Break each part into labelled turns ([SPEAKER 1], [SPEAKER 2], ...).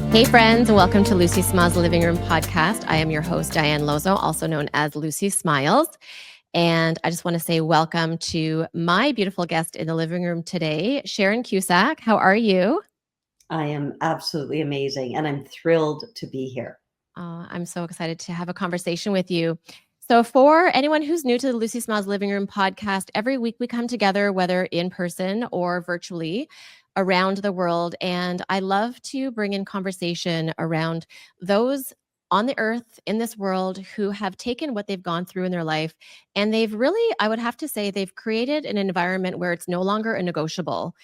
[SPEAKER 1] Hey friends, and welcome to Lucy Smiles Living Room podcast. I am your host, Diane Lozo, also known as Lucy Smiles. And I just want to say welcome to my beautiful guest in the living room today, Sharon Cusack. How are you?
[SPEAKER 2] I am absolutely amazing, and I'm thrilled to be here.
[SPEAKER 1] I'm so excited to have a conversation with you. So, for anyone who's new to the Lucy Smiles Living Room podcast, every week we come together, whether in person or virtually, around the world. And I love to bring in conversation around those on the earth in this world who have taken what they've gone through in their life and they've really, I would have to say, they've created an environment where it's no longer a negotiable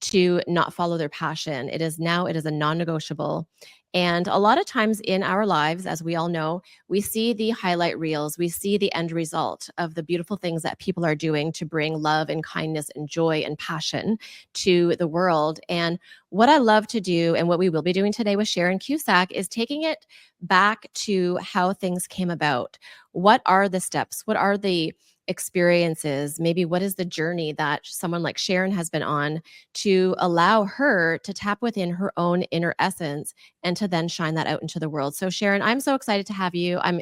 [SPEAKER 1] to not follow their passion. It is a non-negotiable. And a lot of times in our lives, as we all know, we see the highlight reels, we see the end result of the beautiful things that people are doing to bring love and kindness and joy and passion to the world. And what I love to do, and what we will be doing today with Sharon Cusack, is taking it back to how things came about. What are the steps? What are the experiences? Maybe what is the journey that someone like Sharon has been on to allow her to tap within her own inner essence and to then shine that out into the world. So Sharon, I'm so excited to have you. I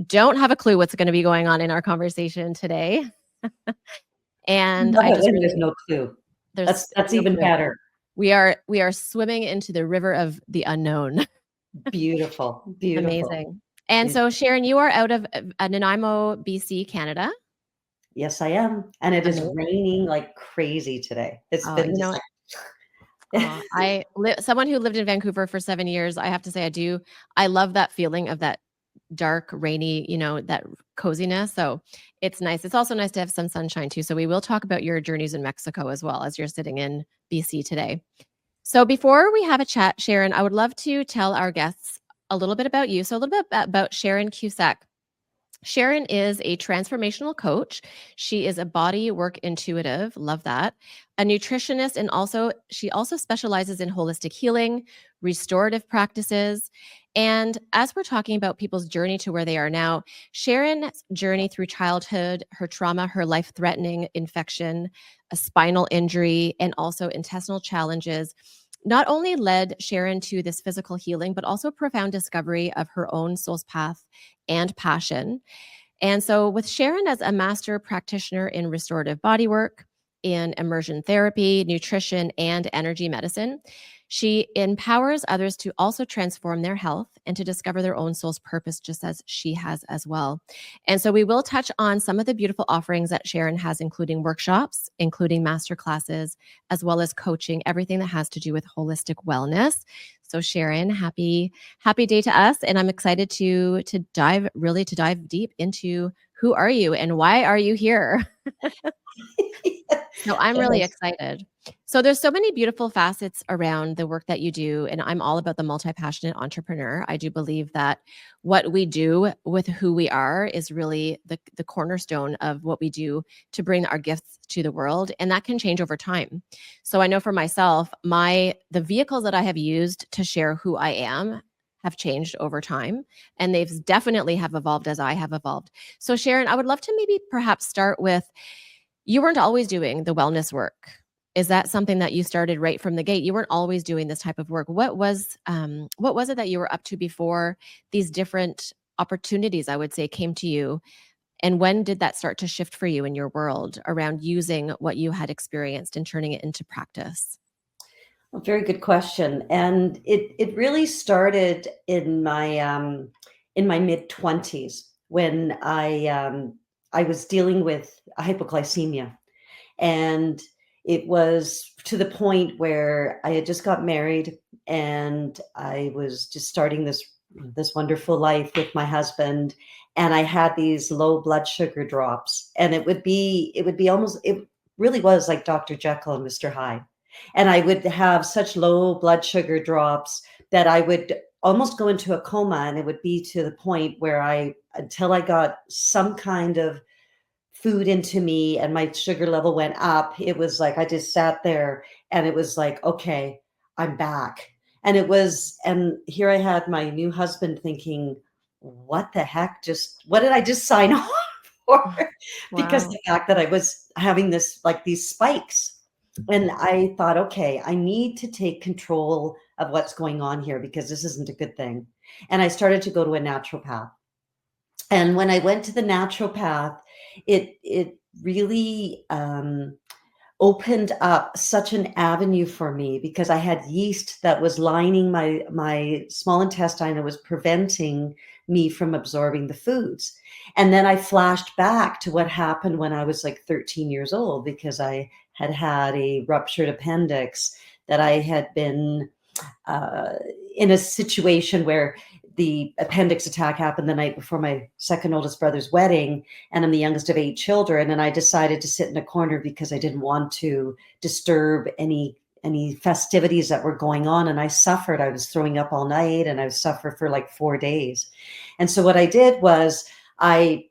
[SPEAKER 1] don't have a clue what's going to be going on in our conversation today. And
[SPEAKER 2] Love
[SPEAKER 1] I
[SPEAKER 2] it
[SPEAKER 1] just
[SPEAKER 2] when there's
[SPEAKER 1] really
[SPEAKER 2] no clue.
[SPEAKER 1] there's
[SPEAKER 2] That's
[SPEAKER 1] no
[SPEAKER 2] even
[SPEAKER 1] clue.
[SPEAKER 2] better.
[SPEAKER 1] We are swimming into the river of the unknown.
[SPEAKER 2] Beautiful, beautiful.
[SPEAKER 1] Amazing. And
[SPEAKER 2] It-
[SPEAKER 1] so Sharon, you are out of Nanaimo, BC, Canada.
[SPEAKER 2] yes, I am, and it is
[SPEAKER 1] Amazing.
[SPEAKER 2] raining like crazy today. It's
[SPEAKER 1] Oh,
[SPEAKER 2] been
[SPEAKER 1] you know
[SPEAKER 2] just
[SPEAKER 1] what? Someone who lived in Vancouver for 7 years. I have to say, I love that feeling of that dark, rainy, that coziness. So it's nice. It's also nice to have some sunshine too. So we will talk about your journeys in Mexico as well as you're sitting in BC today. So before we have a chat, Sharon, I would love to tell our guests a little bit about you. So a little bit about Sharon Cusack. Sharon is a transformational coach. She is a bodywork intuitive, love that. A nutritionist, and she also specializes in holistic healing, restorative practices. And as we're talking about people's journey to where they are now, Sharon's journey through childhood, her trauma, her life-threatening infection, a spinal injury, and also intestinal challenges not only led Sharon to this physical healing, but also profound discovery of her own soul's path and passion. And so, with Sharon as a master practitioner in restorative bodywork, in immersion therapy, nutrition, and energy medicine, she empowers others to also transform their health and to discover their own soul's purpose, just as she has as well. And so, we will touch on some of the beautiful offerings that Sharon has, including workshops, including master classes, as well as coaching, everything that has to do with holistic wellness. So Sharon, happy day to us, and I'm excited to dive deep into who are you and why are you here? So I'm really
[SPEAKER 2] yes.
[SPEAKER 1] excited. So there's so many beautiful facets around the work that you do, and I'm all about the multi-passionate entrepreneur. I do believe that what we do with who we are is really the cornerstone of what we do to bring our gifts to the world, and that can change over time. So I know for myself, the vehicles that I have used to share who I am have changed over time, and they've definitely have evolved as I have evolved. So Sharon, I would love to maybe perhaps start with, you weren't always doing the wellness work. Is that something that you started right from the gate? You weren't always doing this type of work. What was it that you were up to before these different opportunities, I would say, came to you? And when did that start to shift for you in your world around using what you had experienced and turning it into practice?
[SPEAKER 2] A very good question, and it really started in my mid-20s when I was dealing with hypoglycemia. And it was to the point where I had just got married and I was just starting this wonderful life with my husband, and I had these low blood sugar drops, and it would be almost, it really was like Dr. Jekyll and Mr. Hyde. And I would have such low blood sugar drops that I would almost go into a coma, and it would be to the point where until I got some kind of food into me and my sugar level went up, it was like I just sat there and it was like, okay, I'm back. And here I had my new husband thinking, what the heck? What did I just sign on for? Because
[SPEAKER 1] Wow.
[SPEAKER 2] the fact that I was having these spikes. And I thought, okay, I need to take control of what's going on here because this isn't a good thing. And I started to go to a naturopath. And when I went to the naturopath, it really opened up such an avenue for me because I had yeast that was lining my small intestine and was preventing me from absorbing the foods. And then I flashed back to what happened when I was like 13 years old because I had had a ruptured appendix, that I had been uh, in a situation where the appendix attack happened the night before my second oldest brother's wedding, and I'm the youngest of 8 children, and I decided to sit in a corner because I didn't want to disturb any festivities that were going on. And I suffered. I was throwing up all night, and I suffered for like 4 days. And so what I did was I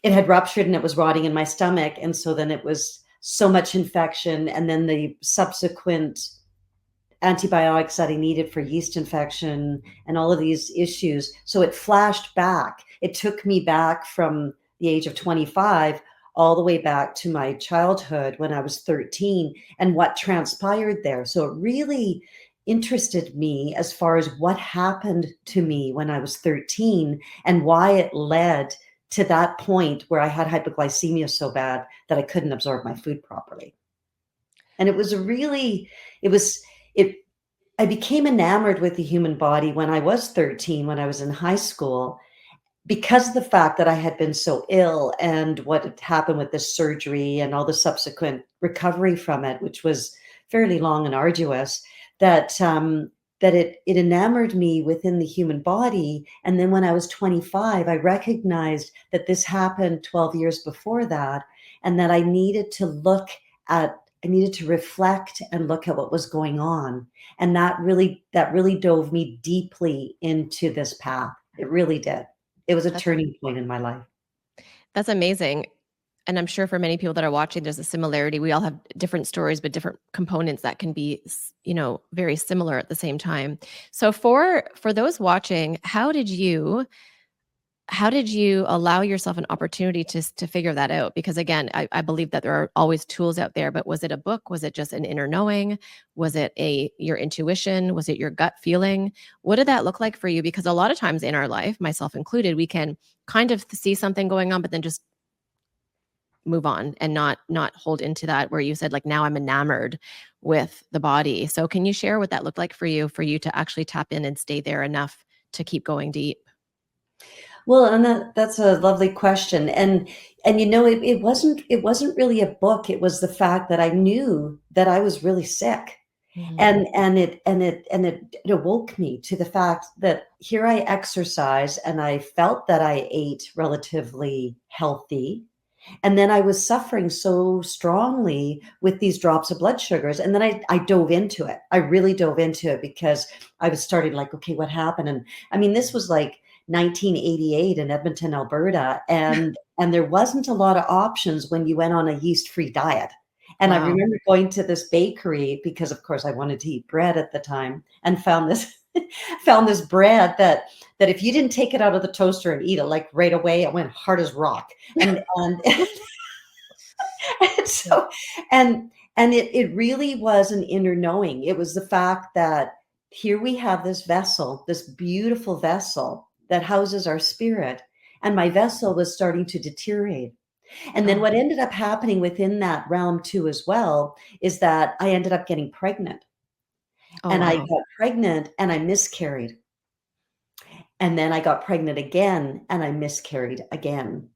[SPEAKER 2] it had ruptured and it was rotting in my stomach, and so then it was so much infection, and then the subsequent antibiotics that I needed for yeast infection and all of these issues. So it flashed back. It took me back from the age of 25 all the way back to my childhood when I was 13 and what transpired there. So it really interested me as far as what happened to me when I was 13 and why it led to that point where I had hypoglycemia so bad that I couldn't absorb my food properly. And it was a really, it was, it, I became enamored with the human body when I was 13, when I was in high school, because of the fact that I had been so ill and what had happened with this surgery and all the subsequent recovery from it, which was fairly long and arduous, that it enamored me within the human body. And then when I was 25, I recognized that this happened 12 years before that, and that I needed to I needed to reflect and look at what was going on. And that really dove me deeply into this path. It really did. It was a
[SPEAKER 1] That's
[SPEAKER 2] turning point in my life.
[SPEAKER 1] that's amazing. And I'm sure for many people that are watching, there's a similarity. We all have different stories, but different components that can be, very similar at the same time. So for those watching, how did you allow yourself an opportunity to figure that out? Because again, I believe that there are always tools out there, but was it a book? Was it just an inner knowing? Was it your intuition? Was it your gut feeling? What did that look like for you? Because a lot of times in our life, myself included, we can kind of see something going on, but then just move on and not hold into that, where you said, like, now I'm enamored with the body. So can you share what that looked like for you to actually tap in and stay there enough to keep going deep?
[SPEAKER 2] Well, and that's a lovely question. And it wasn't really a book. It was the fact that I knew that I was really sick.
[SPEAKER 1] Mhm.
[SPEAKER 2] And it awoke me to the fact that here I exercise and I felt that I ate relatively healthy. And then I was suffering so strongly with these drops of blood sugars. And then I dove into it. I really dove into it because I was starting like, okay, what happened? And I mean, this was like 1988 in Edmonton, Alberta. And there wasn't a lot of options when you went on a yeast-free diet. And I
[SPEAKER 1] Wow.
[SPEAKER 2] remember going to this bakery because of course I wanted to eat bread at the time, and found this found this bread that if you didn't take it out of the toaster and eat it like right away, it went hard as rock. And and so and it really was an inner knowing. It was the fact that here we have this vessel, this beautiful vessel that houses our spirit, and my vessel was starting to deteriorate. And then
[SPEAKER 1] Oh,
[SPEAKER 2] what ended up happening within that realm too as well is that I ended up getting pregnant.
[SPEAKER 1] oh,
[SPEAKER 2] And I
[SPEAKER 1] wow.
[SPEAKER 2] got pregnant and I miscarried. And then I got pregnant again and I miscarried again.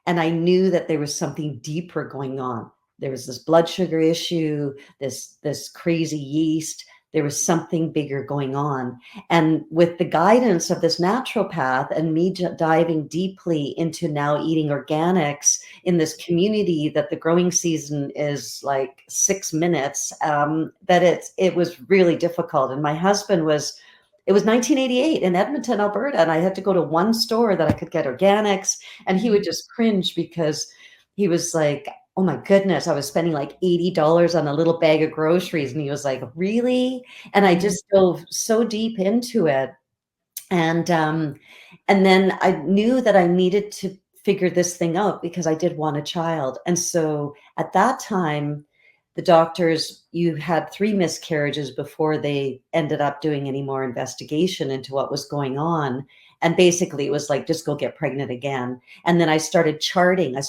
[SPEAKER 2] And I knew that there was something deeper going on. There was this blood sugar issue, this crazy yeast. There was something bigger going on. And with the guidance of this naturopath and me diving deeply into now eating organics in this community that the growing season is like 6 minutes, that it was really difficult. And my husband was it was 1988 in Edmonton, Alberta, and I had to go to one store that I could get organics, and he would
[SPEAKER 1] Mhm.
[SPEAKER 2] just cringe because he was like, "Oh my goodness, I was spending like $80 on a little bag of groceries," and he was like, "Really?" And I
[SPEAKER 1] Mhm.
[SPEAKER 2] just dove so deep into it, and, um, and then I knew that I needed to figure this thing out because I did want a child, and so at that time, the doctors, you had 3 miscarriages before they ended up doing any more investigation into what was going on. And basically, it was like, just go get pregnant again. And then I started charting. I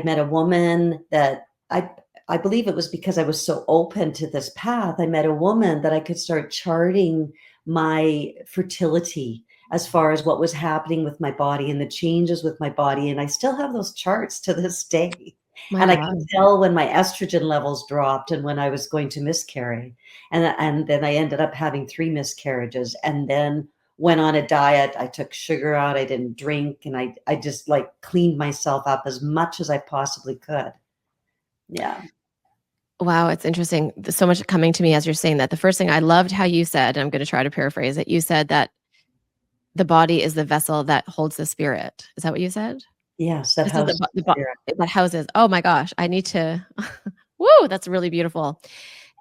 [SPEAKER 2] met a woman that I believe it was because I was so open to this path. I met a woman that I could start charting my fertility as far as what was happening with my body and the changes with my body. And I still have those charts to this day.
[SPEAKER 1] My
[SPEAKER 2] And I can
[SPEAKER 1] God.
[SPEAKER 2] tell when my estrogen levels dropped and when I was going to miscarry. And then I ended up having 3 miscarriages, and then went on a diet. I took sugar out, I didn't drink, and I just, like, cleaned myself up as much as I possibly could. Yeah.
[SPEAKER 1] Wow, it's interesting. There's so much coming to me as you're saying that. The first thing I loved how you said, and I'm going to try to paraphrase it. You said that the body is the vessel that holds the spirit. Is that what you said?
[SPEAKER 2] Yes, that
[SPEAKER 1] This is
[SPEAKER 2] house
[SPEAKER 1] the
[SPEAKER 2] spirit.
[SPEAKER 1] that houses. Oh my gosh, I need to. Woo, that's really beautiful.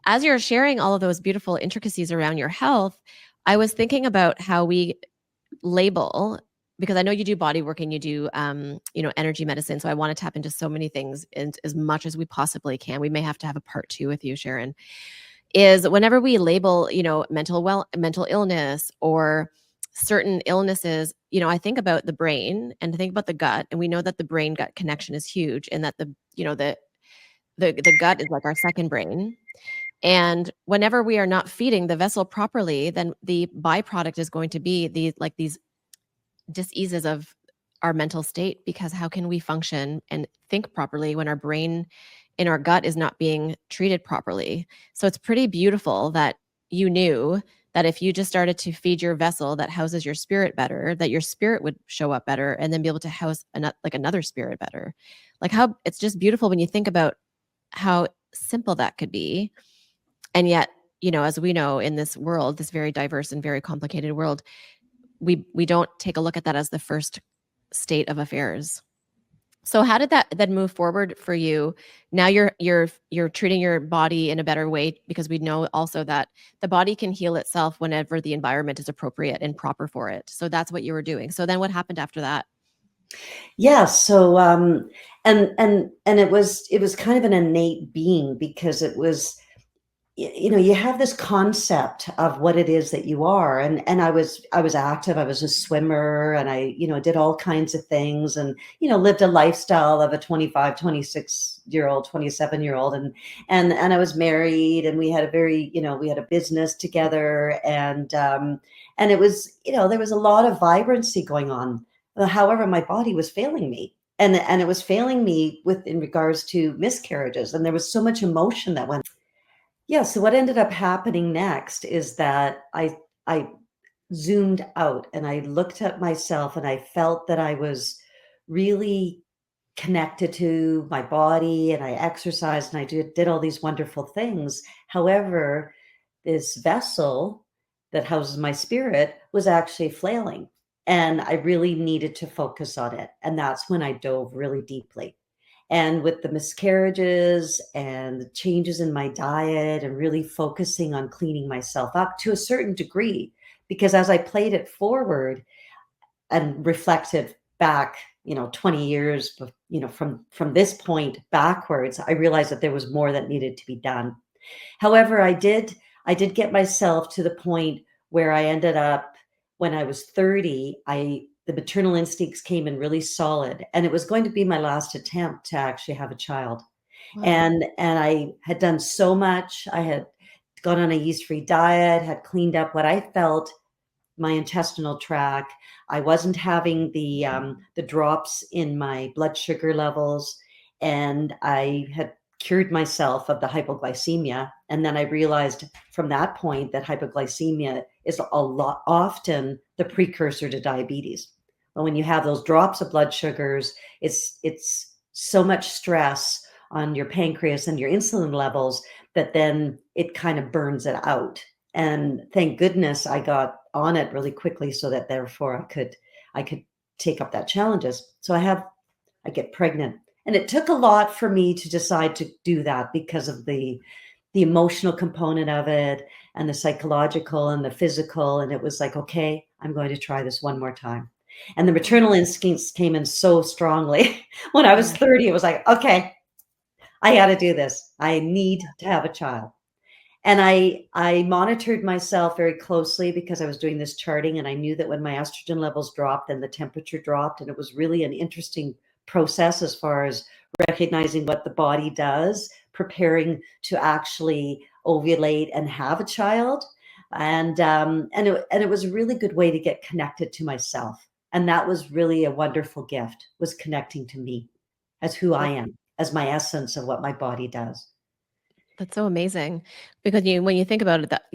[SPEAKER 1] As you're sharing all of those beautiful intricacies around your health, I was thinking about how we label, because I know you do body work and you do energy medicine. So I want to tap into so many things and as much as we possibly can. We may have to have a part 2 with you, Sharon. Is whenever we label, mental illness or certain illnesses, I think about the brain and think about the gut, and we know that the brain gut connection is huge, and that the gut is like our second brain. And whenever we are not feeding the vessel properly, then the byproduct is going to be these diseases of our mental state, because how can we function and think properly when our brain in our gut is not being treated properly? So it's pretty beautiful that you knew that if you just started to feed your vessel that houses your spirit better, that your spirit would show up better and then be able to house another spirit better. Like, how it's just beautiful when you think about how simple that could be. And yet, as we know, in this world, this very diverse and very complicated world, we don't take a look at that as the first state of affairs. So how did that then move forward for you? Now you're treating your body in a better way, because we know also that the body can heal itself whenever the environment is appropriate and proper for it. So that's what you were doing. So then what happened after that?
[SPEAKER 2] Yeah, so, and it was kind of an innate being, because it was, you have this concept of what it is that you are. And I was active. I was a swimmer, and I, did all kinds of things, and, lived a lifestyle of a 25, 26-year-old, 27-year-old. And I was married, and we had we had a business together. And it was, there was a lot of vibrancy going on. However, my body was failing me. And it was failing me in regards to miscarriages. And there was so much emotion that went. Yeah, so what ended up happening next is that I zoomed out, and I looked at myself, and I felt that I was really connected to my body, and I exercised, and I did all these wonderful things. However, this vessel that houses my spirit was actually flailing, and I really needed to focus on it. And that's when I dove really deeply. And with the miscarriages and the changes in my diet, and really focusing on cleaning myself up to a certain degree, because as I played it forward and reflected back, 20 years, from this point backwards, I realized that there was more that needed to be done. However, I did get myself to the point where I ended up, when I was 30, the maternal instincts came in really solid, and it was going to be my last attempt to actually have a child.
[SPEAKER 1] Wow.
[SPEAKER 2] And I had done so much. I had gone on a yeast-free diet, had cleaned up what I felt my intestinal tract. I wasn't having the drops in my blood sugar levels, and I had cured myself of the hypoglycemia. And then I realized from that point that hypoglycemia is often the precursor to diabetes. But when you have those drops of blood sugars, it's so much stress on your pancreas and your insulin levels that then it kind of burns it out. And thank goodness I got on it really quickly, so that therefore I could take up that challenges. So I get pregnant. And it took a lot for me to decide to do that, because of the emotional component of it, and the psychological and the physical. And it was like, okay, I'm going to try this one more time. And the maternal instincts came in so strongly. When I was
[SPEAKER 1] Yeah.
[SPEAKER 2] 30, it was like, okay, I got to do this. I need to have a child. And I monitored myself very closely because I was doing this charting, and I knew that when my estrogen levels dropped, and the temperature dropped, and it was really an interesting process as far as recognizing what the body does, preparing to actually ovulate and have a child. And it was a really good way to get connected to myself. And that was really a wonderful gift, was connecting to me as who I
[SPEAKER 1] That
[SPEAKER 2] am, as my essence of what my body does.
[SPEAKER 1] that's so amazing because when you think about it, that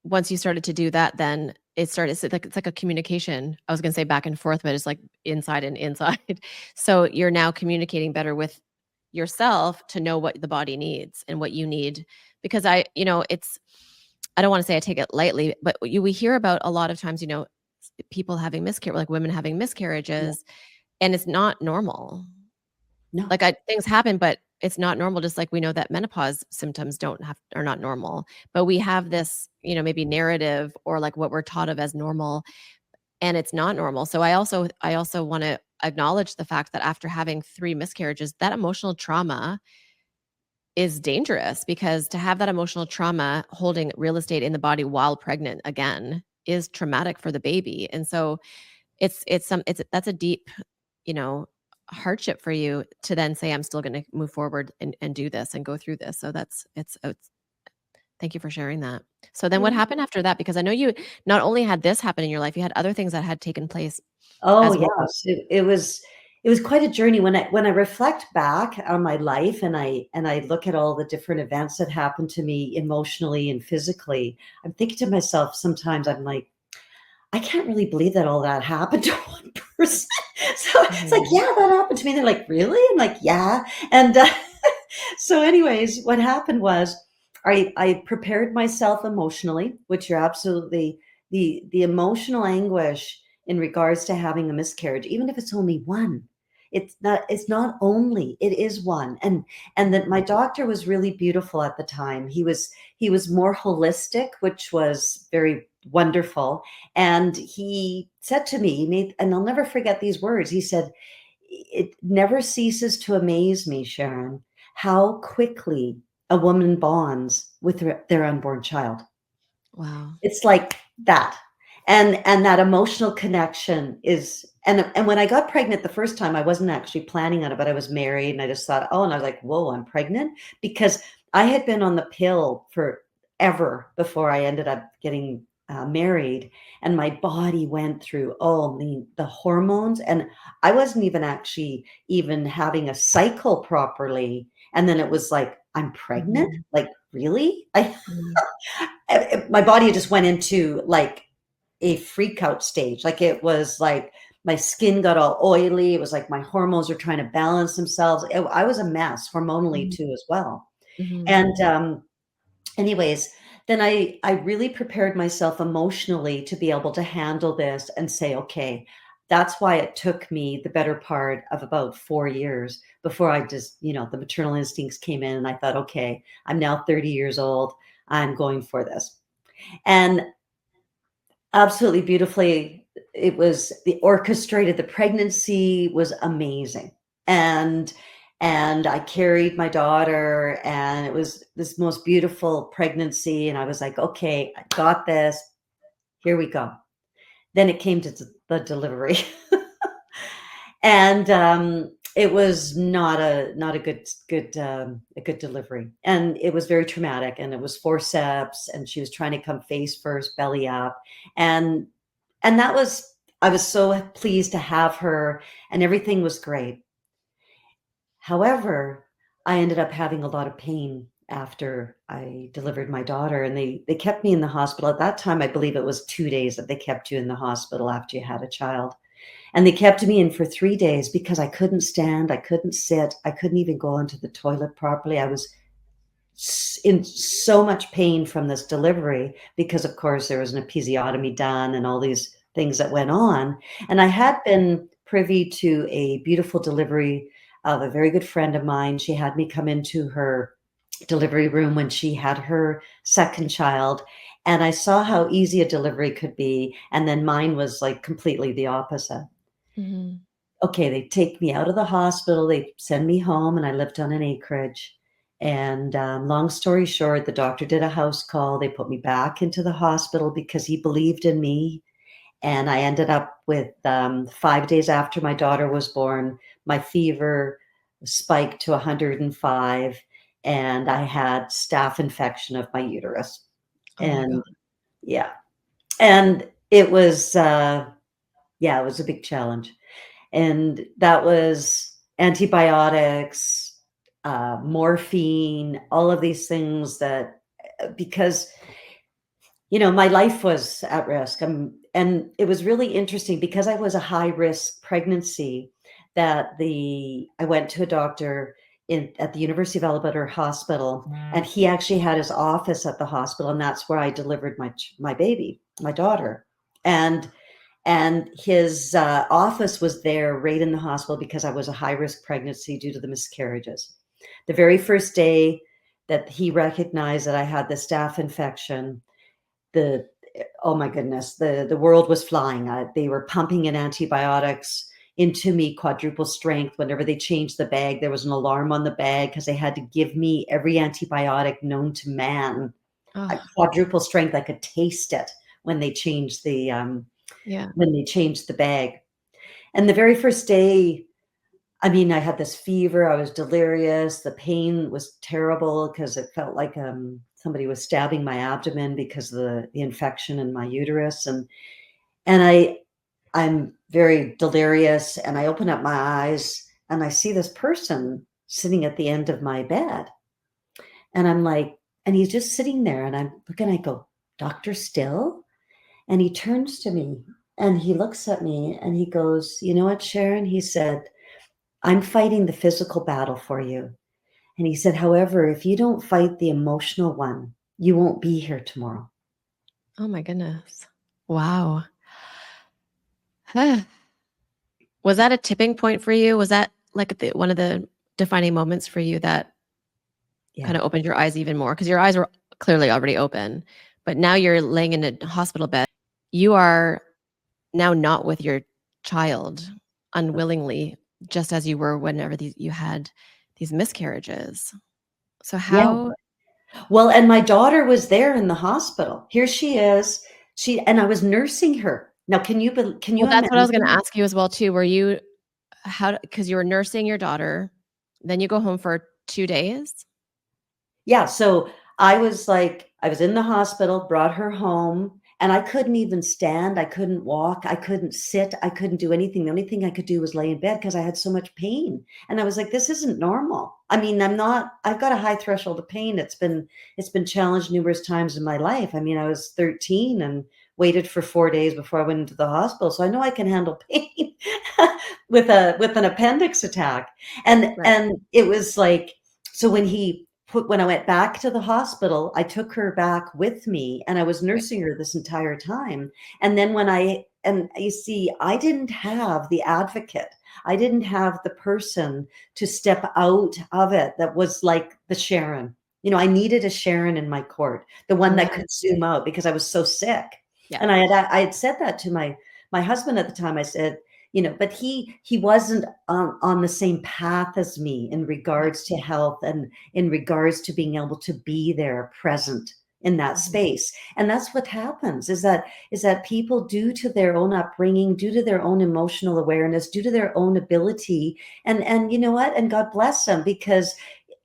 [SPEAKER 1] once you started to do that, then it's like a communication. I was gonna say back and forth, but it's like inside and inside. So you're now communicating better with yourself to know what the body needs and what you need. Because I don't want to say I take it lightly, but we hear about a lot of times, people having miscarriage, like women having
[SPEAKER 2] Yeah.
[SPEAKER 1] miscarriages, and it's not normal.
[SPEAKER 2] No.
[SPEAKER 1] Like, things happen, but it's not normal, just like we know that menopause symptoms are not normal. But we have this, maybe narrative or like what we're taught of as normal, and it's not normal. So I also wanna acknowledge the fact that after having 3 miscarriages, that emotional trauma is dangerous because to have that emotional trauma holding real estate in the body while pregnant again is traumatic for the baby. And so that's a deep, you know, hardship for you to then say, I'm still gonna move forward and do this and go through this. So it's thank you for sharing that. So then what
[SPEAKER 2] Yeah.
[SPEAKER 1] happened after that? Because I know you not only had this happen in your life, you had other things that had taken place
[SPEAKER 2] Oh,
[SPEAKER 1] as well.
[SPEAKER 2] yes. It was quite a journey when I reflect back on my life, and I look at all the different events that happened to me emotionally and physically. I'm thinking to myself sometimes, I'm like, I can't really believe that all that happened to one person. So it's like,
[SPEAKER 1] Mhm.
[SPEAKER 2] yeah, that happened to me. They're like, really? I'm like, yeah. And so, anyways, what happened was I prepared myself emotionally, which you're absolutely the emotional anguish in regards to having a miscarriage, even if it's only one. It's not only, it is one. And that my doctor was really beautiful at the time. He was more holistic, which was very wonderful. And he said to me, and I'll never forget these words. He said, "It never ceases to amaze me, Sharon, how quickly a woman bonds with their unborn child."
[SPEAKER 1] Wow.
[SPEAKER 2] It's like that. And that emotional connection is, and when I got pregnant the first time, I wasn't actually planning on it, but I was married and I just thought, oh, and I was like, whoa, I'm pregnant, because I had been on the pill forever before I ended up getting married, and my body went through, oh, the hormones, and I wasn't even actually even having a cycle properly, and then it was like, I'm pregnant,
[SPEAKER 1] Mhm.
[SPEAKER 2] like, really? I
[SPEAKER 1] Mhm.
[SPEAKER 2] my body just went into like a freak out stage. Like, it was like my skin got all oily. It was like my hormones were trying to balance themselves. I was a mess hormonally
[SPEAKER 1] Mhm.
[SPEAKER 2] too, as well.
[SPEAKER 1] Mhm.
[SPEAKER 2] And anyways, then I really prepared myself emotionally to be able to handle this and say, okay, that's why it took me the better part of about 4 years before I just, the maternal instincts came in, and I thought, okay, I'm now 30 years old. I'm going for this. And absolutely beautifully, it was the orchestrated, the pregnancy was amazing. And I carried my daughter, and it was this most beautiful pregnancy, and I was like, "Okay, I got this. Here we go." Then it came to the delivery. And it was not a good delivery, and it was very traumatic, and it was forceps, and she was trying to come face first, belly up, and that was, I was so pleased to have her, and everything was great. However, I ended up having a lot of pain after I delivered my daughter, and they kept me in the hospital. At that time, I believe it was 2 days that they kept you in the hospital after you had a child. And they kept me in for 3 days because I couldn't stand, I couldn't sit, I couldn't even go onto the toilet properly. I was in so much pain from this delivery because, of course, there was an episiotomy done and all these things that went on. And I had been privy to a beautiful delivery of a very good friend of mine. She had me come into her delivery room when she had her second child, and I saw how easy a delivery could be. And then mine was like completely the opposite.
[SPEAKER 1] Mhm.
[SPEAKER 2] okay, they take me out of the hospital, they send me home, and I lived on an acreage. And long story short, the doctor did a house call. They put me back into the hospital because he believed in me. And I ended up with 5 days after my daughter was born, my fever spiked to 105, and I had staph infection of my uterus.
[SPEAKER 1] Oh my God.
[SPEAKER 2] And yeah, and it was, yeah, it was a big challenge. And that was antibiotics, morphine, all of these things that, because my life was at risk. And it was really interesting because I was a high risk pregnancy that I went to a doctor at the University of Alberta Hospital, and he actually had his office at the hospital, and that's where I delivered my baby, my daughter. And his office was there right in the hospital because I was a high risk pregnancy due to the miscarriages. The very first day that he recognized that I had the staph infection, the oh my goodness, the world was flying. They were pumping in antibiotics into me, quadruple strength. Whenever they changed the bag, there was an alarm on the bag because they had to give me every antibiotic known to man.
[SPEAKER 1] Oh,
[SPEAKER 2] Quadruple strength. I could taste it when they changed
[SPEAKER 1] yeah.
[SPEAKER 2] the bag. And the very first day, I mean, I had this fever. I was delirious. The pain was terrible because it felt like somebody was stabbing my abdomen because of the infection in my uterus. And I'm very delirious. And I open up my eyes and I see this person sitting at the end of my bed. And I'm like, and he's just sitting there. And I'm looking. I go, Dr. Still? And he turns to me and he looks at me and he goes, you know what, Sharon? He said, I'm fighting the physical battle for you. And he said, however, if you don't fight the emotional one, you won't be here tomorrow.
[SPEAKER 1] Oh my goodness. Wow. Was that a tipping point for you? Was that like one of the defining moments for you that
[SPEAKER 2] Yeah.
[SPEAKER 1] kind of opened your eyes even more? Because your eyes were clearly already open, but now you're laying in a hospital bed. You are now not with your child unwillingly, just as you were whenever you had these miscarriages. So
[SPEAKER 2] Yeah.
[SPEAKER 1] how
[SPEAKER 2] Well, and my daughter was there in the hospital. Here she is. And I was nursing her. Now, can you
[SPEAKER 1] well, that's what I was gonna
[SPEAKER 2] imagine?
[SPEAKER 1] ask you as well too. Were you because you were nursing your daughter, then you go home for 2 days?
[SPEAKER 2] Yeah, so I was in the hospital, brought her home, and I couldn't even stand, I couldn't walk, I couldn't sit, I couldn't do anything. The only thing I could do was lay in bed because I had so much pain. And I was like, this isn't normal. I mean, I've got a high threshold of pain. It's been challenged numerous times in my life. I mean, I was 13 and waited for 4 days before I went into the hospital. So I know I can handle pain with an appendix attack. And
[SPEAKER 1] Right.
[SPEAKER 2] and it was like, so when I went back to the hospital, I took her back with me and I was
[SPEAKER 1] Right.
[SPEAKER 2] nursing her this entire time. And then and you see, I didn't have the advocate. I didn't have the person to step out of it that was like the Sharon. I needed a Sharon in my court, the one
[SPEAKER 1] Yeah.
[SPEAKER 2] that could zoom out because I was so sick.
[SPEAKER 1] Yeah.
[SPEAKER 2] And I had said that to my husband at the time. I said, but he wasn't on the same path as me in
[SPEAKER 1] Yeah.
[SPEAKER 2] regards to health and in regards to being able to be there present in that
[SPEAKER 1] Mhm.
[SPEAKER 2] space. And that's what happens is that people, due to their own upbringing, due to their own emotional awareness, due to their own ability, and you know what, and God bless them, because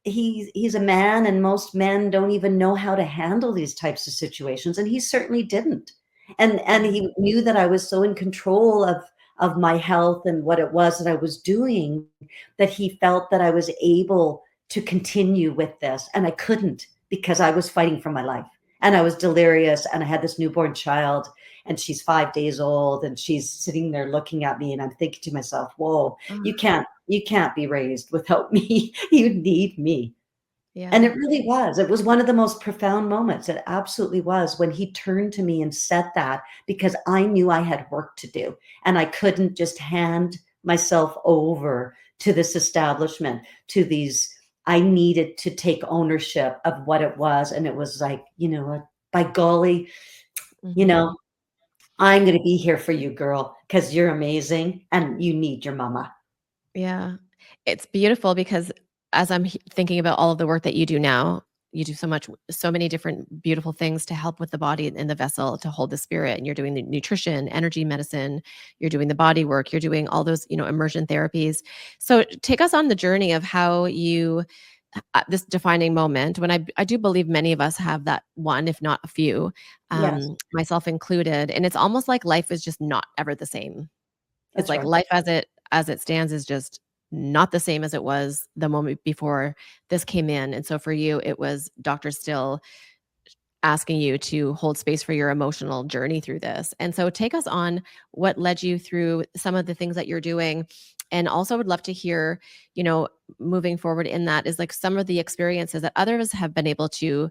[SPEAKER 2] he's a man, and most men don't even know how to handle these types of situations, and he certainly didn't. And
[SPEAKER 1] Yeah.
[SPEAKER 2] he knew that I was so in control of my health and what it was that I was doing, that he felt that I was able to continue with this, and I couldn't because I was fighting for my life. And I was delirious, and I had this newborn child, and she's 5 days old, and she's sitting there looking at me, and I'm thinking to myself, whoa,
[SPEAKER 1] Oh,
[SPEAKER 2] you can't be raised without me. You need me. And
[SPEAKER 1] yeah.
[SPEAKER 2] it really was. It was one of the most profound moments. It absolutely was, when he turned to me and said that, because I knew I had work to do and I couldn't just hand myself over to this establishment, to these. I needed to take ownership of what it was. And it was like, by golly, you
[SPEAKER 1] Mhm.
[SPEAKER 2] know, I'm going to be here for you, girl, because you're amazing and you need your mama.
[SPEAKER 1] Yeah. It's beautiful because as I'm thinking about all of the work that you do now, you do so many different beautiful things to help with the body and the vessel to hold the spirit. And you're doing the nutrition, energy medicine, you're doing the body work, you're doing all those, immersion therapies. So take us on the journey of how you, this defining moment when I do believe many of us have that one, if not a few,
[SPEAKER 2] Yes,
[SPEAKER 1] myself included. And it's almost like life is just not ever the same. It's
[SPEAKER 2] that's
[SPEAKER 1] like
[SPEAKER 2] right.
[SPEAKER 1] life as it stands is just not the same as it was the moment before this came in. And so for you, it was Dr. Still asking you to hold space for your emotional journey through this. And so take us on what led you through some of the things that you're doing. And also would love to hear, you know, moving forward in that is like some of the experiences that others have been able to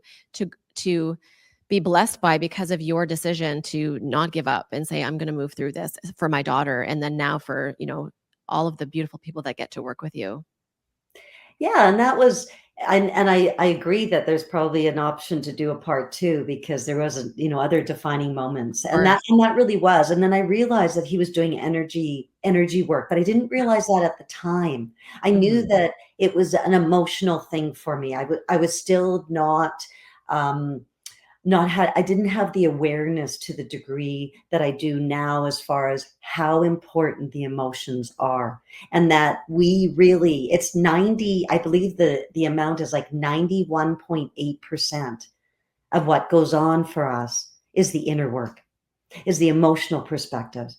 [SPEAKER 1] be blessed by because of your decision to not give up and say, I'm going to move through this for my daughter. And then now for, all of the beautiful people that get to work with you.
[SPEAKER 2] Yeah, and that was and I agree that there's probably an option to do a part 2 because there wasn't, other defining moments,
[SPEAKER 1] Of
[SPEAKER 2] and that
[SPEAKER 1] course.
[SPEAKER 2] and that really was, and then I realized that he was doing energy work, but I didn't realize that at the time. I knew
[SPEAKER 1] Mhm.
[SPEAKER 2] that it was an emotional thing for me. I was still um not had I didn't have the awareness to the degree that I do now as far as how important the emotions are, and that we really it's 90, I believe the amount is like 91.8% of what goes on for us is the inner work, is the emotional perspective.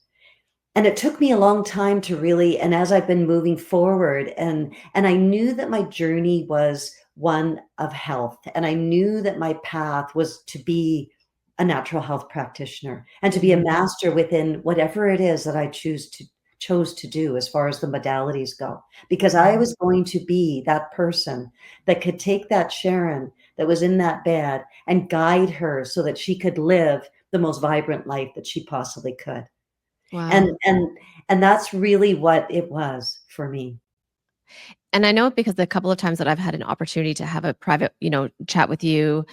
[SPEAKER 2] And it took me a long time to really, and as I've been moving forward, and I knew that my journey was one of health, and I knew that my path was to be a natural health practitioner and to be a
[SPEAKER 1] Mhm.
[SPEAKER 2] master within whatever it is that I chose to do as far as the modalities go, because I
[SPEAKER 1] Mhm.
[SPEAKER 2] was going to be that person that could take that Sharon that was in that bed and guide her so that she could live the most vibrant life that she possibly could. And
[SPEAKER 1] Wow.
[SPEAKER 2] and and that's really what it was for me.
[SPEAKER 1] And I know because the couple of times that I've had an opportunity to have a private, chat with you,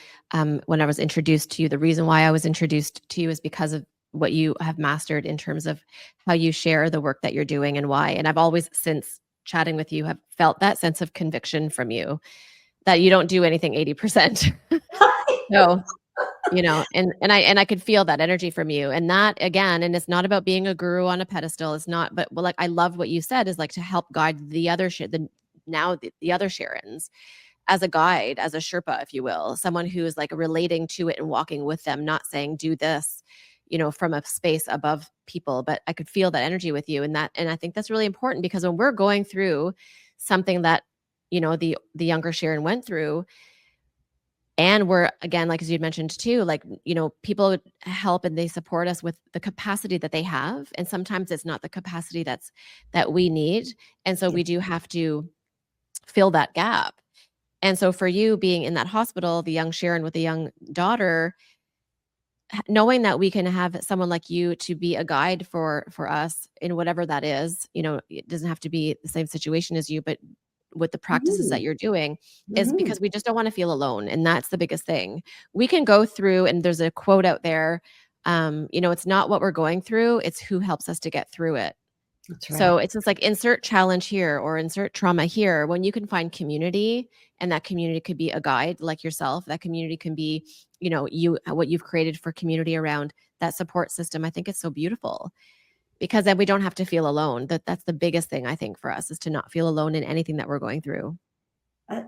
[SPEAKER 1] when I was introduced to you, the reason why I was introduced to you is because of what you have mastered in terms of how you share the work that you're doing and why. And I've always, since chatting with you, have felt that sense of conviction from you that you don't do anything 80%. So, and I could feel that energy from you. And that again, and it's not about being a guru on a pedestal. It's not, but well, like I love what you said is like to help guide the other the other Sharons as a guide, as a Sherpa, if you will, someone who is like relating to it and walking with them, not saying do this, from a space above people. But I could feel that energy with you. And I think that's really important because when we're going through something that, the younger Sharon went through, and we're again, like as you'd mentioned too, like, people help and they support us with the capacity that they have. And sometimes it's not the capacity that we need. And so
[SPEAKER 2] Yeah.
[SPEAKER 1] we do have to fill that gap. And so for you being in that hospital, the young Sharon with a young daughter, knowing that we can have someone like you to be a guide for us in whatever that is, it doesn't have to be the same situation as you, but with the practices that
[SPEAKER 2] Mhm.
[SPEAKER 1] you're doing is
[SPEAKER 2] Mhm.
[SPEAKER 1] because we just don't want to feel alone. And that's the biggest thing. We can go through, and there's a quote out there, it's not what we're going through, it's who helps us to get through it.
[SPEAKER 2] That's right.
[SPEAKER 1] So it's just like insert challenge here or insert trauma here when you can find community, and that community could be a guide like yourself. That community can be, what you've created for community around that support system. I think it's so beautiful because then we don't have to feel alone. That's the biggest thing I think for us is to not feel alone in anything that we're going through.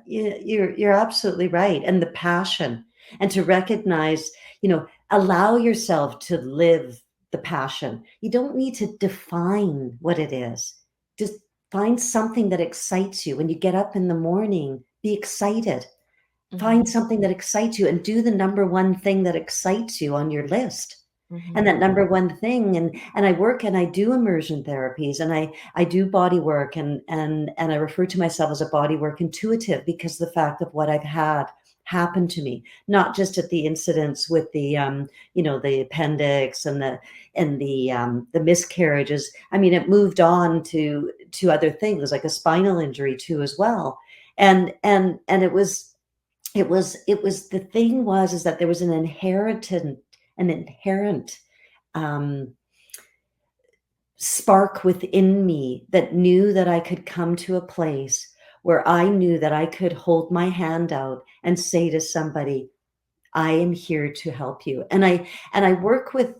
[SPEAKER 2] You're absolutely right, and the passion, and to recognize, allow yourself to live the passion. You don't need to define what it is. Just find something that excites you. When you get up in the morning, be excited. Find
[SPEAKER 1] Mhm.
[SPEAKER 2] something that excites you and do the number one thing that excites you on your list. And
[SPEAKER 1] Mhm.
[SPEAKER 2] that number one thing, and I work and I do immersion therapies, and I do body work, and I refer to myself as a bodywork intuitive because the fact of what I've had happen to me, not just at the incidents with the appendix and the miscarriages. I mean, it moved on to other things like a spinal injury too as well. And it was the thing was is that there was an inherent spark within me that knew that I could come to a place where I knew that I could hold my hand out and say to somebody, I am here to help you. And I work with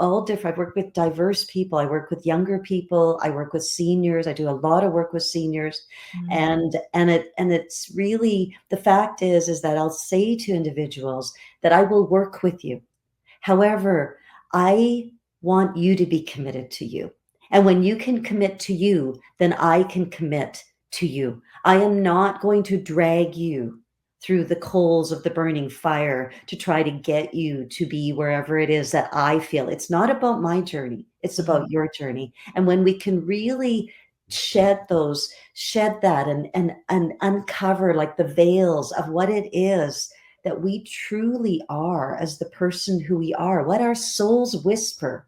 [SPEAKER 2] all different, I work with diverse people. I work with younger people. I work with seniors. I do a lot of work with seniors.
[SPEAKER 1] Mhm.
[SPEAKER 2] And it's really, the fact is that I'll say to individuals that I will work with you. However, I want you to be committed to you. And when you can commit to you, then I can commit to you. I am not going to drag you through the coals of the burning fire to try to get you to be wherever it is that I feel. It's not about my journey, it's
[SPEAKER 1] Mhm.
[SPEAKER 2] about your journey. And when we can really shed that and uncover like the veils of what it is that we truly are as the person who we are, what our soul's whisper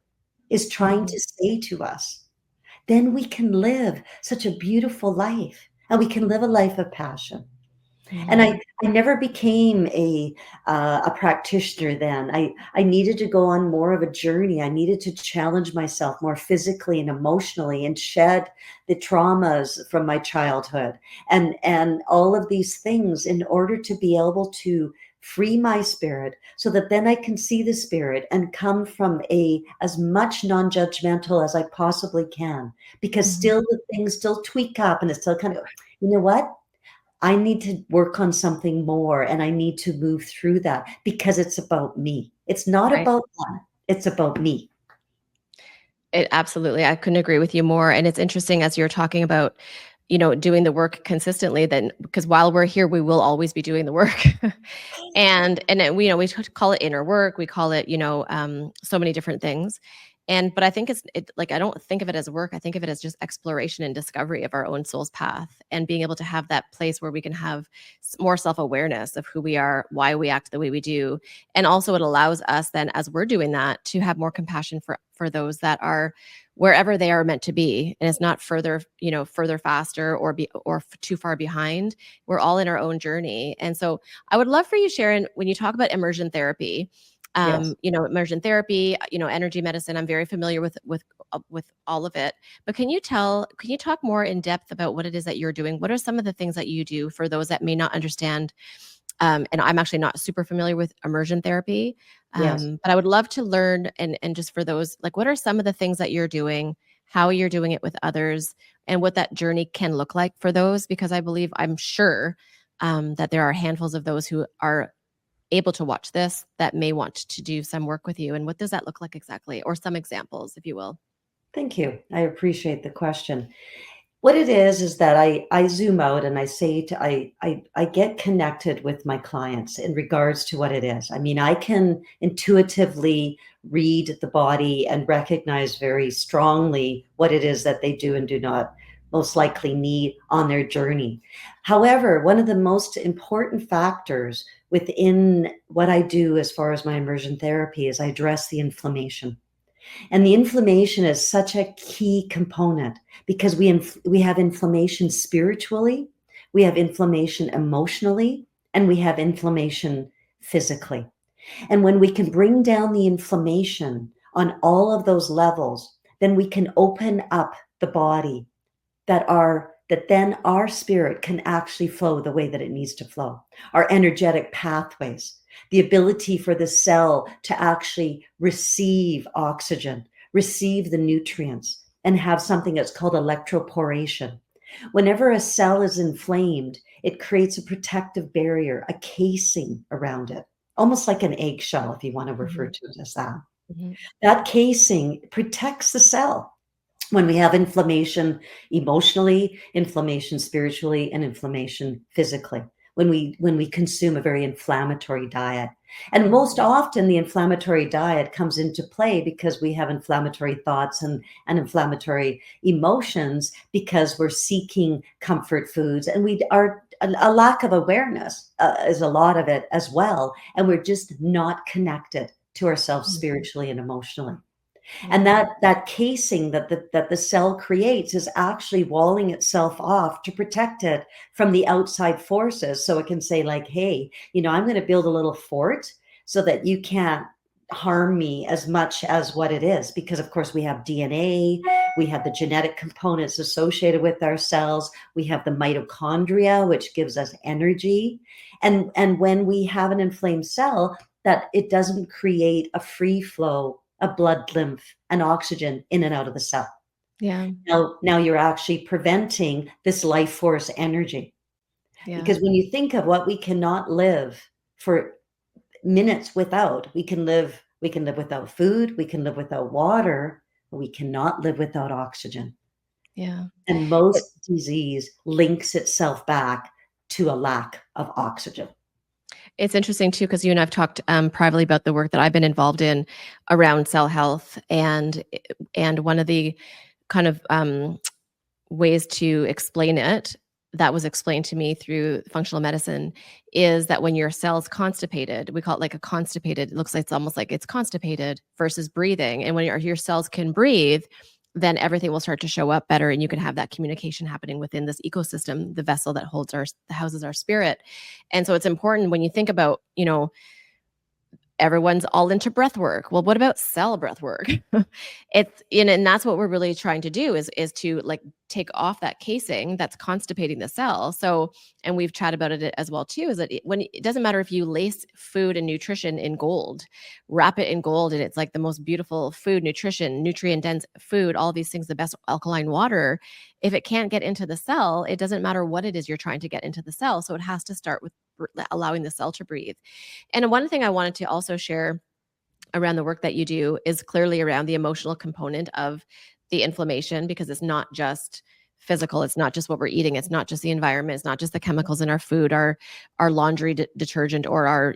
[SPEAKER 2] is trying
[SPEAKER 1] Mhm.
[SPEAKER 2] to say to us, then we can live such a beautiful life, and we can live a life of passion. And
[SPEAKER 1] Mhm.
[SPEAKER 2] I never became a practitioner then. I needed to go on more of a journey. I needed to challenge myself more physically and emotionally and shed the traumas from my childhood and all of these things in order to be able to free my spirit so that then I can see the spirit and come from a as much non-judgmental as I possibly can, because
[SPEAKER 1] Mhm.
[SPEAKER 2] still the things still tweak up and it's still kind of, you know what? I need to work on something more and I need to move through that because it's about me. It's not
[SPEAKER 1] Right.
[SPEAKER 2] about them. It's about me.
[SPEAKER 1] It absolutely, I couldn't agree with you more, and it's interesting as you're talking about, doing the work consistently then because while we're here, we will always be doing the work. And then, we call it inner work, we call it, so many different things. But I think like, I don't think of it as work, I think of it as just exploration and discovery of our own soul's path and being able to have that place where we can have more self-awareness of who we are, why we act the way we do. And also it allows us then, as we're doing that, to have more compassion for those that are wherever they are meant to be, and it's not further faster or too far behind. We're all in our own journey. And so I would love for you, Sharon, when you talk about immersion therapy,
[SPEAKER 2] Yes.
[SPEAKER 1] energy medicine, I'm very familiar with all of it. But can you talk more in depth about what it is that you're doing? What are some of the things that you do for those that may not understand? And I'm actually not super familiar with immersion therapy,
[SPEAKER 2] Yes.
[SPEAKER 1] but I would love to learn, and just for those, like, what are some of the things that you're doing, how you're doing it with others, and what that journey can look like for those? Because I'm sure that there are handfuls of those who are able to watch this that may want to do some work with you. And what does that look like exactly? Or some examples, if you will.
[SPEAKER 2] Thank you. I appreciate the question. What it is that I zoom out and I say to I get connected with my clients in regards to what it is. I mean, I can intuitively read the body and recognize very strongly what it is that they do and do not most likely need on their journey. However, one of the most important factors within what I do as far as my immersion therapy is I address the inflammation. And the inflammation is such a key component because we have inflammation spiritually, we have inflammation emotionally, and we have inflammation physically. And when we can bring down the inflammation on all of those levels, then we can open up the body that then our spirit can actually flow the way that it needs to flow. Our energetic pathways, the ability for the cell to actually receive oxygen, receive the nutrients, and have something that's called electroporation. Whenever a cell is inflamed, it creates a protective barrier, a casing around it, almost like an eggshell, if you want to refer
[SPEAKER 1] Mhm.
[SPEAKER 2] to it as that.
[SPEAKER 1] Mhm.
[SPEAKER 2] That casing protects the cell when we have inflammation emotionally, inflammation spiritually, and inflammation physically, when we consume a very inflammatory diet. And most often the inflammatory diet comes into play because we have inflammatory thoughts and inflammatory emotions because we're seeking comfort foods, and we are a lack of awareness is a lot of it as well, and we're just not connected to ourselves
[SPEAKER 1] Mhm.
[SPEAKER 2] spiritually and emotionally. And
[SPEAKER 1] Mhm.
[SPEAKER 2] that casing that the cell creates is actually walling itself off to protect it from the outside forces. So it can say like, hey, I'm going to build a little fort so that you can't harm me as much as what it is, because of course we have DNA, we have the genetic components associated with our cells, we have the mitochondria, which gives us energy. And when we have an inflamed cell, that it doesn't create a free flow of blood, lymph, and oxygen in and out of the cell.
[SPEAKER 1] Yeah.
[SPEAKER 2] Now you're actually preventing this life force energy.
[SPEAKER 1] Yeah.
[SPEAKER 2] Because when you think of what we cannot live for minutes without, we can live without food, we can live without water, but we cannot live without oxygen.
[SPEAKER 1] Yeah.
[SPEAKER 2] And most disease links itself back to a lack of oxygen.
[SPEAKER 1] It's interesting too, because you and I've talked privately about the work that I've been involved in around cell health, and one of the kind of ways to explain it that was explained to me through functional medicine is that when your cell's constipated, we call it like a constipated, it looks like it's almost like it's constipated versus breathing. And when your cells can breathe, then everything will start to show up better, and you can have that communication happening within this ecosystem, the vessel that houses our spirit. And so it's important when you think about, everyone's all into breath work. Well, what about cell breath work? And that's what we're really trying to do is to like take off that casing that's constipating the cell. So, and we've chatted about it as well too, is that when it doesn't matter if you lace food and nutrition in gold, wrap it in gold, and it's like the most beautiful food, nutrition, nutrient dense food, all these things, the best alkaline water. If it can't get into the cell, it doesn't matter what it is you're trying to get into the cell. So it has to start with allowing the cell to breathe. And one thing I wanted to also share around the work that you do is clearly around the emotional component of the inflammation, because it's not just physical, it's not just what we're eating, it's not just the environment, it's not just the chemicals in our food, our laundry detergent, or our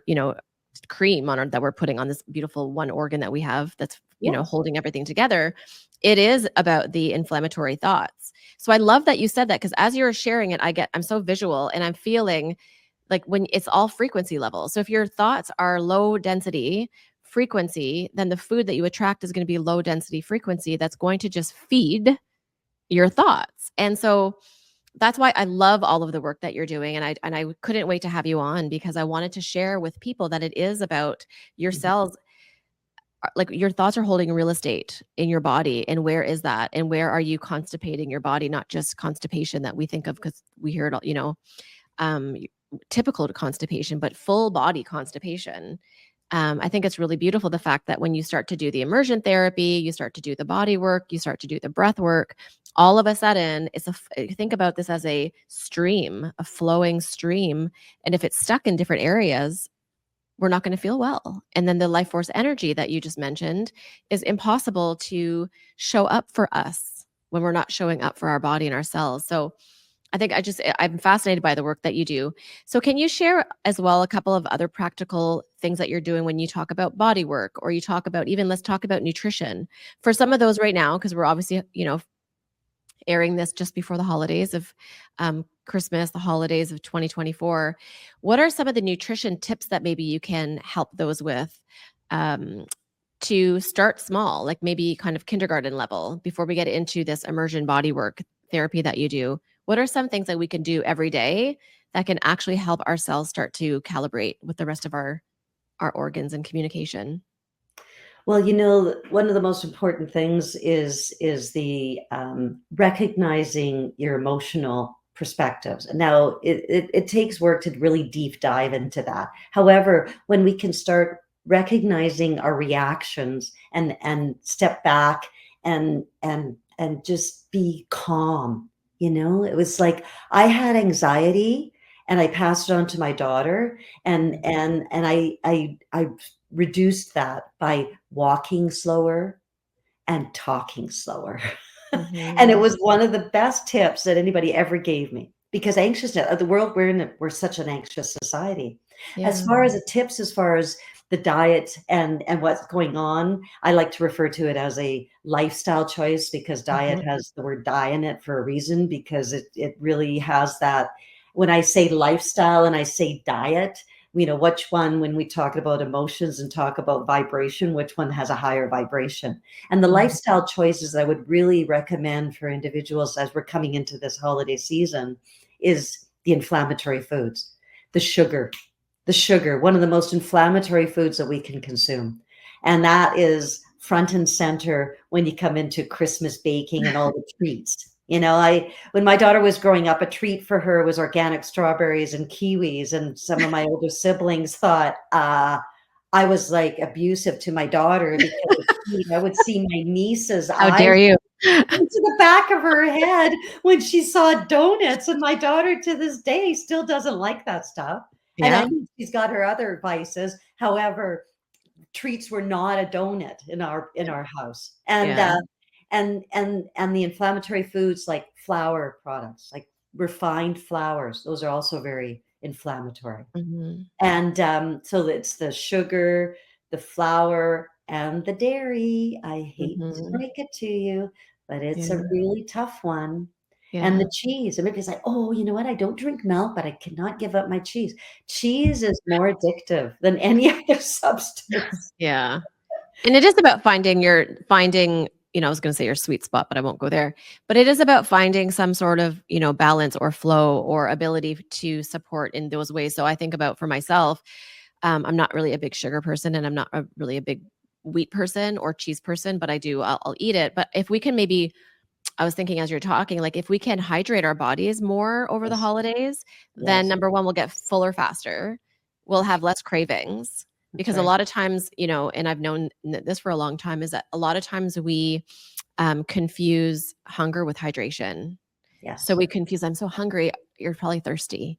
[SPEAKER 1] cream that we're putting on this beautiful one organ that we have that's
[SPEAKER 2] Yes.
[SPEAKER 1] holding everything together. It is about the inflammatory thoughts. So I love that you said that, because as you're sharing it, I'm so visual, and I'm feeling like when it's all frequency level. So if your thoughts are low density frequency, then the food that you attract is going to be low density frequency that's going to just feed your thoughts. And so that's why I love all of the work that you're doing, and I couldn't wait to have you on, because I wanted to share with people that it is about your cells. Like your thoughts are holding real estate in your body, and where is that, and where are you constipating your body? Not just constipation that we think of because we hear it all, um, typical to constipation, but full body constipation. I think it's really beautiful, the fact that when you start to do the immersion therapy, you start to do the body work, you start to do the breath work, all of a sudden think about this as a stream, a flowing stream. And if it's stuck in different areas, we're not going to feel well. And then the life force energy that you just mentioned is impossible to show up for us when we're not showing up for our body and our cells. So I'm fascinated by the work that you do. So can you share as well a couple of other practical things that you're doing when you talk about body work, or you talk about, even let's talk about nutrition for some of those right now, because we're obviously, airing this just before the holidays of Christmas, the holidays of 2024. What are some of the nutrition tips that maybe you can help those with to start small, like maybe kind of kindergarten level, before we get into this immersion body work therapy that you do? What are some things that we can do every day that can actually help our cells start to calibrate with the rest of our organs and communication?
[SPEAKER 2] Well, one of the most important things is the recognizing your emotional perspectives. Now, it takes work to really deep dive into that. However, when we can start recognizing our reactions and step back and just be calm, it was like I had anxiety and I passed it on to my daughter, and I reduced that by walking slower and talking slower. And it
[SPEAKER 1] Mhm.
[SPEAKER 2] was one of the best tips that anybody ever gave me, because anxiousness, the world we're in, we're such an anxious society. As
[SPEAKER 1] Yeah.
[SPEAKER 2] far as the tips, as far as the diet and what's going on, I like to refer to it as a lifestyle choice, because diet
[SPEAKER 1] Mhm.
[SPEAKER 2] has the word die in it for a reason, because it really has that. When I say lifestyle and I say diet, which one, when we talk about emotions and talk about vibration, which one has a higher vibration? And the
[SPEAKER 1] Mhm.
[SPEAKER 2] lifestyle choices I would really recommend for individuals as we're coming into this holiday season is the inflammatory foods, the sugar, one of the most inflammatory foods that we can consume. And that is front and center when you come into Christmas baking and all the treats. When my daughter was growing up, a treat for her was organic strawberries and kiwis. And some of my older siblings thought I was like abusive to my daughter because I would see my niece's
[SPEAKER 1] How
[SPEAKER 2] eyes
[SPEAKER 1] dare you?
[SPEAKER 2] into the back of her head when she saw donuts. And my daughter to this day still doesn't like that stuff. And I
[SPEAKER 1] Yeah.
[SPEAKER 2] mean, she's got her other vices. However, treats were not a donut in our house. And
[SPEAKER 1] Yeah.
[SPEAKER 2] and the inflammatory foods like flour products, like refined flours, those are also very inflammatory.
[SPEAKER 1] Mm-hmm.
[SPEAKER 2] And so it's the sugar, the flour, and the dairy. I hate to
[SPEAKER 1] Mm-hmm.
[SPEAKER 2] break it to you, but it's a
[SPEAKER 1] Yeah.
[SPEAKER 2] really tough one. And
[SPEAKER 1] Yeah.
[SPEAKER 2] the cheese. And everybody's like, oh, you know what? I don't drink milk, but I cannot give up my cheese. Cheese is more addictive than any other substance.
[SPEAKER 1] Yeah. And it is about finding, I was going to say your sweet spot, but I won't go there. But it is about finding some sort of, balance or flow or ability to support in those ways. So I think about for myself, I'm not really a big sugar person and I'm not really a big wheat person or cheese person, but I'll eat it. But if we can maybe, I was thinking as you're talking, like if we can hydrate our bodies more over the
[SPEAKER 2] Yes.
[SPEAKER 1] holidays, then
[SPEAKER 2] Yes.
[SPEAKER 1] number one, we'll get fuller faster. We'll have less cravings
[SPEAKER 2] That's
[SPEAKER 1] because a
[SPEAKER 2] right.
[SPEAKER 1] lot of times, and I've known this for a long time, is that a lot of times we confuse hunger with hydration. So
[SPEAKER 2] Yes.
[SPEAKER 1] we confuse, I'm so hungry, you're probably thirsty.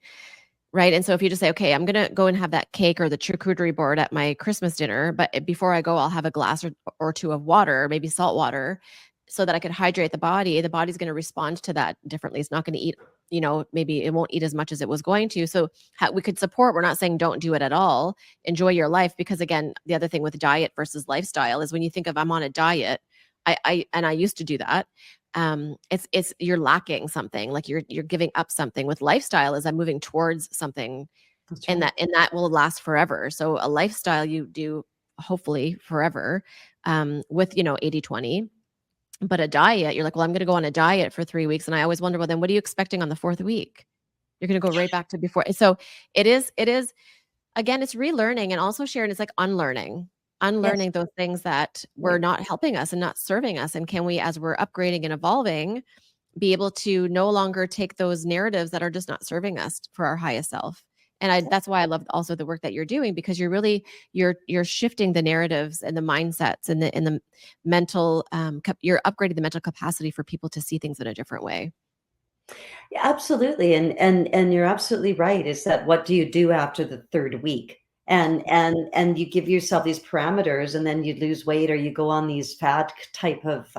[SPEAKER 1] Right. And so if you just say, okay, I'm going to go and have that cake or the charcuterie board at my Christmas dinner, but before I go, I'll have a glass or two of water, maybe salt water, so that I could hydrate the body's going to respond to that differently. It's not going to eat, maybe it won't eat as much as it was going to. So we could support, we're not saying don't do it at all. Enjoy your life. Because again, the other thing with diet versus lifestyle is when you think of I'm on a diet, I used to do that, it's you're lacking something, like you're giving up something. With lifestyle is I'm moving towards something,
[SPEAKER 2] That's
[SPEAKER 1] and
[SPEAKER 2] right.
[SPEAKER 1] that will last forever. So a lifestyle you do hopefully forever, with 80/20. But a diet, you're like, well, I'm going to go on a diet for 3 weeks, and I always wonder, well, then what are you expecting on the fourth week? You're going to go right back to before. So it is again, it's relearning, and also, Sharon, it's like
[SPEAKER 2] Yes.
[SPEAKER 1] unlearning those things that were
[SPEAKER 2] Right.
[SPEAKER 1] not helping us and not serving us. And can we, as we're upgrading and evolving, be able to no longer take those narratives that are just not serving us for our highest self? And that's why I love also the work that you're doing, because you're shifting the narratives and the mindsets and the mental, you're upgrading the mental capacity for people to see things in a different way.
[SPEAKER 2] Yeah, absolutely. And you're absolutely right. Is that what do you do after the third week? And you give yourself these parameters, and then you lose weight or you go on these fad type of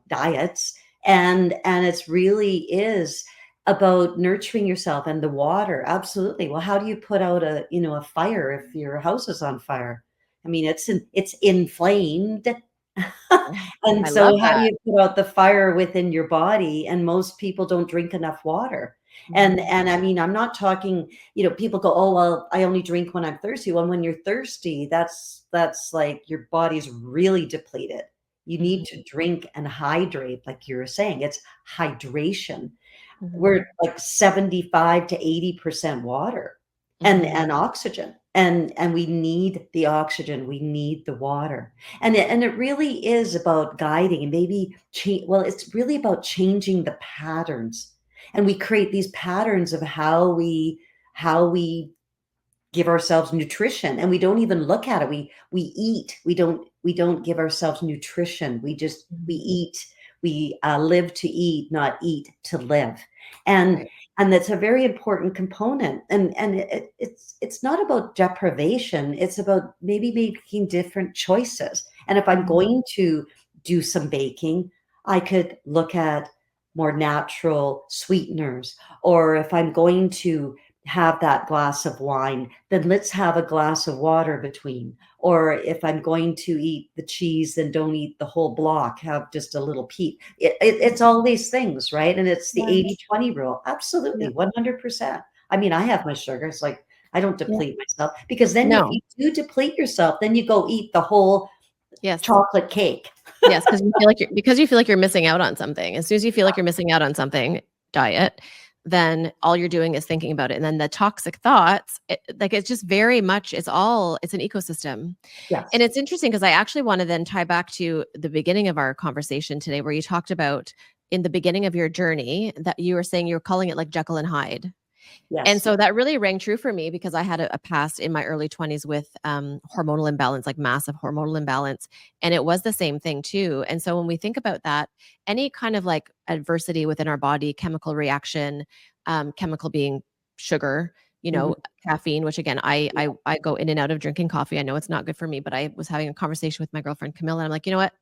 [SPEAKER 2] diets. And it's really is about nurturing yourself and the water. Absolutely. Well, how do you put out a fire if your house is on fire? I mean, it's inflamed. And
[SPEAKER 1] I love
[SPEAKER 2] so how do
[SPEAKER 1] that.
[SPEAKER 2] you put out the fire within your body? And most people don't drink enough water.
[SPEAKER 1] Mhm.
[SPEAKER 2] And I mean, I'm not talking, people go, oh, well, I only drink when I'm thirsty. Well, when you're thirsty, that's like your body's really depleted. You need
[SPEAKER 1] Mhm.
[SPEAKER 2] to drink and hydrate, like you were saying. It's hydration.
[SPEAKER 1] Mhm.
[SPEAKER 2] We're like 75 to 80% water
[SPEAKER 1] Mhm.
[SPEAKER 2] and oxygen. And we need the oxygen, we need the water. And it really is about guiding and maybe it's really about changing the patterns. And we create these patterns of how we give ourselves nutrition, and we don't even look at it. We eat. We don't give ourselves nutrition. We
[SPEAKER 1] Mhm.
[SPEAKER 2] eat. We live to eat, not eat to live. And
[SPEAKER 1] Right.
[SPEAKER 2] and that's a very important component. And it's not about deprivation. It's about maybe making different choices. And if I'm
[SPEAKER 1] Mhm.
[SPEAKER 2] going to do some baking, I could look at more natural sweeteners. Or if I'm going to have that glass of wine, then let's have a glass of water between. Or if I'm going to eat the cheese, then don't eat the whole block, have just a little piece. It's all these things, right? And it's the
[SPEAKER 1] Yeah.
[SPEAKER 2] 80/20 rule.
[SPEAKER 1] Yeah.
[SPEAKER 2] Absolutely, 100%. I mean, I have my sugar. It's like I don't
[SPEAKER 1] Yeah.
[SPEAKER 2] deplete myself, because then if
[SPEAKER 1] No.
[SPEAKER 2] you do deplete yourself, then you go eat the whole
[SPEAKER 1] Yes.
[SPEAKER 2] chocolate cake.
[SPEAKER 1] Yes, because you feel like you're missing out on something. As soon as you feel like you're missing out on something, diet. then all you're doing is thinking about it. And then the toxic thoughts, like it's just very much, it's an ecosystem. And
[SPEAKER 2] Yes.
[SPEAKER 1] it's interesting because I actually want to then tie back to the beginning of our conversation today, where you talked about in the beginning of your journey that you were saying you were calling it like Jekyll and Hyde. And
[SPEAKER 2] Yes.
[SPEAKER 1] so that really rang true for me because I had a past in my early 20s with hormonal imbalance, like massive hormonal imbalance. And it was the same thing too. And so when we think about that, any kind of like adversity within our body, chemical reaction, chemical being sugar,
[SPEAKER 2] Mhm.
[SPEAKER 1] caffeine, which again, I,
[SPEAKER 2] Yeah.
[SPEAKER 1] I I go in and out of drinking coffee. I know it's not good for me, but I was having a conversation with my girlfriend Camilla, and I'm like, you know what?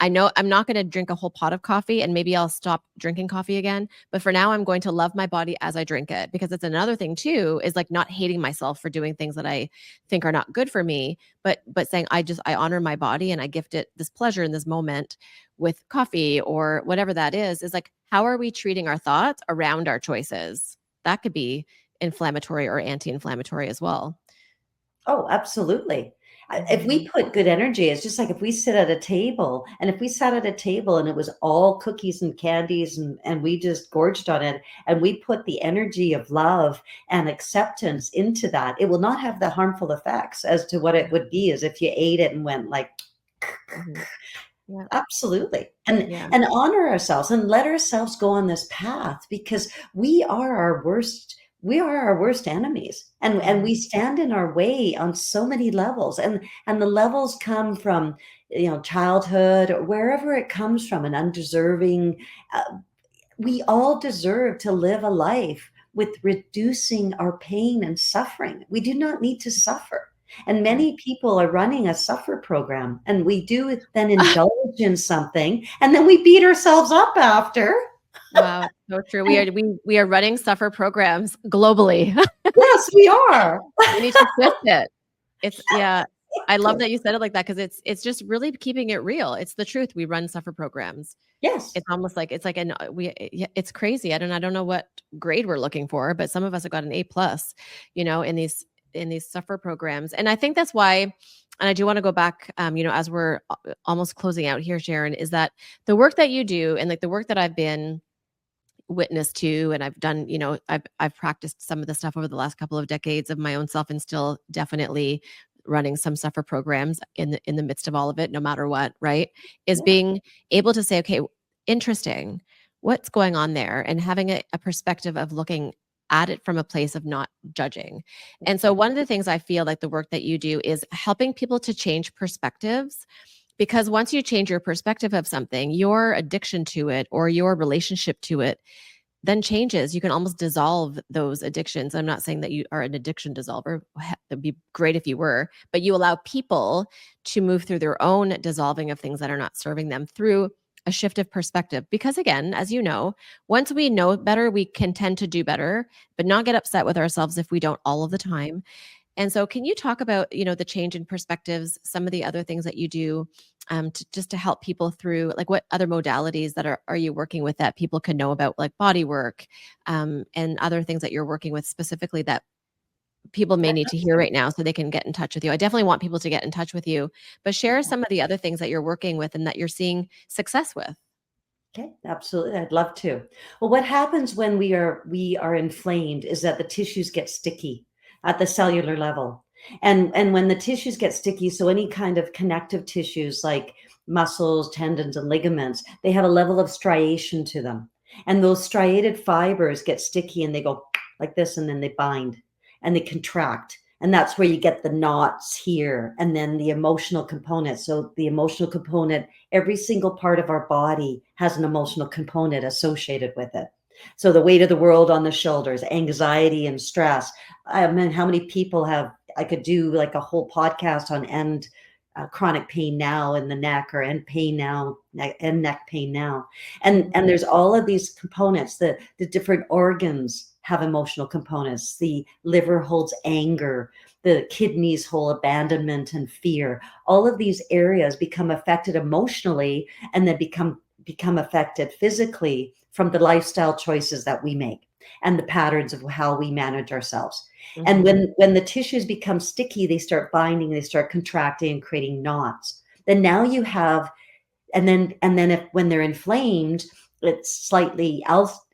[SPEAKER 1] I know I'm not going to drink a whole pot of coffee, and maybe I'll stop drinking coffee again. But for now, I'm going to love my body as I drink it, because it's another thing too, is like not hating myself for doing things that I think are not good for me, but saying I honor my body and I gift it this pleasure in this moment with coffee or whatever that is like, how are we treating our thoughts around our choices? That could be inflammatory or anti-inflammatory as well.
[SPEAKER 2] Oh, absolutely. If we
[SPEAKER 1] Mhm.
[SPEAKER 2] put good energy, it's just like if we sit at a table, and if we sat at a table and it was all cookies and candies and we just gorged on it, and we put the energy of love and acceptance into that, it will not have the harmful effects as to what it would be as if you ate it and went like,
[SPEAKER 1] Mhm. Yeah.
[SPEAKER 2] absolutely. And
[SPEAKER 1] Yeah.
[SPEAKER 2] honor ourselves and let ourselves go on this path, because we are our worst enemies, and
[SPEAKER 1] Mhm.
[SPEAKER 2] we stand in our way on so many levels, and the levels come from, childhood or wherever it comes from, an undeserving, uh, we all deserve to live a life with reducing our pain and suffering. We do not need to suffer. And
[SPEAKER 1] Right.
[SPEAKER 2] many people are running a suffer program, and we do then indulge in something, and then we beat ourselves up after.
[SPEAKER 1] Wow, so true. We are running suffer programs globally.
[SPEAKER 2] Yes, we are.
[SPEAKER 1] We need to shift it. It's yeah. I love that you said it like that because it's just really keeping it real. It's the truth. We run suffer programs.
[SPEAKER 2] Yes.
[SPEAKER 1] It's almost like it's like an yeah, it's crazy. I don't know what grade we're looking for, but some of us have got an A plus, in these suffer programs. And I think that's why, and I do want to go back, as we're almost closing out here, Sharon, is that the work that you do and like the work that I've been witness to, and I've done, I've practiced some of the stuff over the last couple of decades of my own self, and still definitely running some suffer programs in the midst of all of it, no matter what, right? Is
[SPEAKER 2] Yeah.
[SPEAKER 1] being able to say, okay, interesting, what's going on there, and having a perspective of looking at it from a place of not judging. And so one of the things I feel like the work that you do is helping people to change perspectives, because once you change your perspective of something, your addiction to it or your relationship to it then changes. You can almost dissolve those addictions. I'm not saying that you are an addiction dissolver. It'd be great if you were, but you allow people to move through their own dissolving of things that are not serving them through a shift of perspective. Because again, as you know, once we know better, we can tend to do better, but not get upset with ourselves if we don't all of the time. And so can you talk about, the change in perspectives, some of the other things that you do just to help people through, like what other modalities that are you working with that people can know about, like body work, and other things that you're working with specifically that people may need to hear right now so they can get in touch with you. I definitely want people to get in touch with you, but share some of the other things that you're working with and that you're seeing success with.
[SPEAKER 2] Okay, absolutely. I'd love to. Well, what happens when we are inflamed is that the tissues get sticky at the cellular level. And when the tissues get sticky, so any kind of connective tissues like muscles, tendons, and ligaments, they have a level of striation to them. And those striated fibers get sticky and they go like this, and then they bind and they contract. And that's where you get the knots here, and then the emotional component. So the emotional component, every single part of our body has an emotional component associated with it. So the weight of the world on the shoulders, anxiety and stress. I mean, how many people have, I could do like a whole podcast on end chronic pain now in the neck, or end pain now, and neck pain now. And
[SPEAKER 1] Mhm.
[SPEAKER 2] there's all of these components. The different organs have emotional components. The liver holds anger, the kidneys hold abandonment and fear. All of these areas become affected emotionally, and then become affected physically from the lifestyle choices that we make and the patterns of how we manage ourselves. And
[SPEAKER 1] Mhm.
[SPEAKER 2] when the tissues become sticky, they start binding, they start contracting and creating knots. Then now if when they're inflamed, it's slightly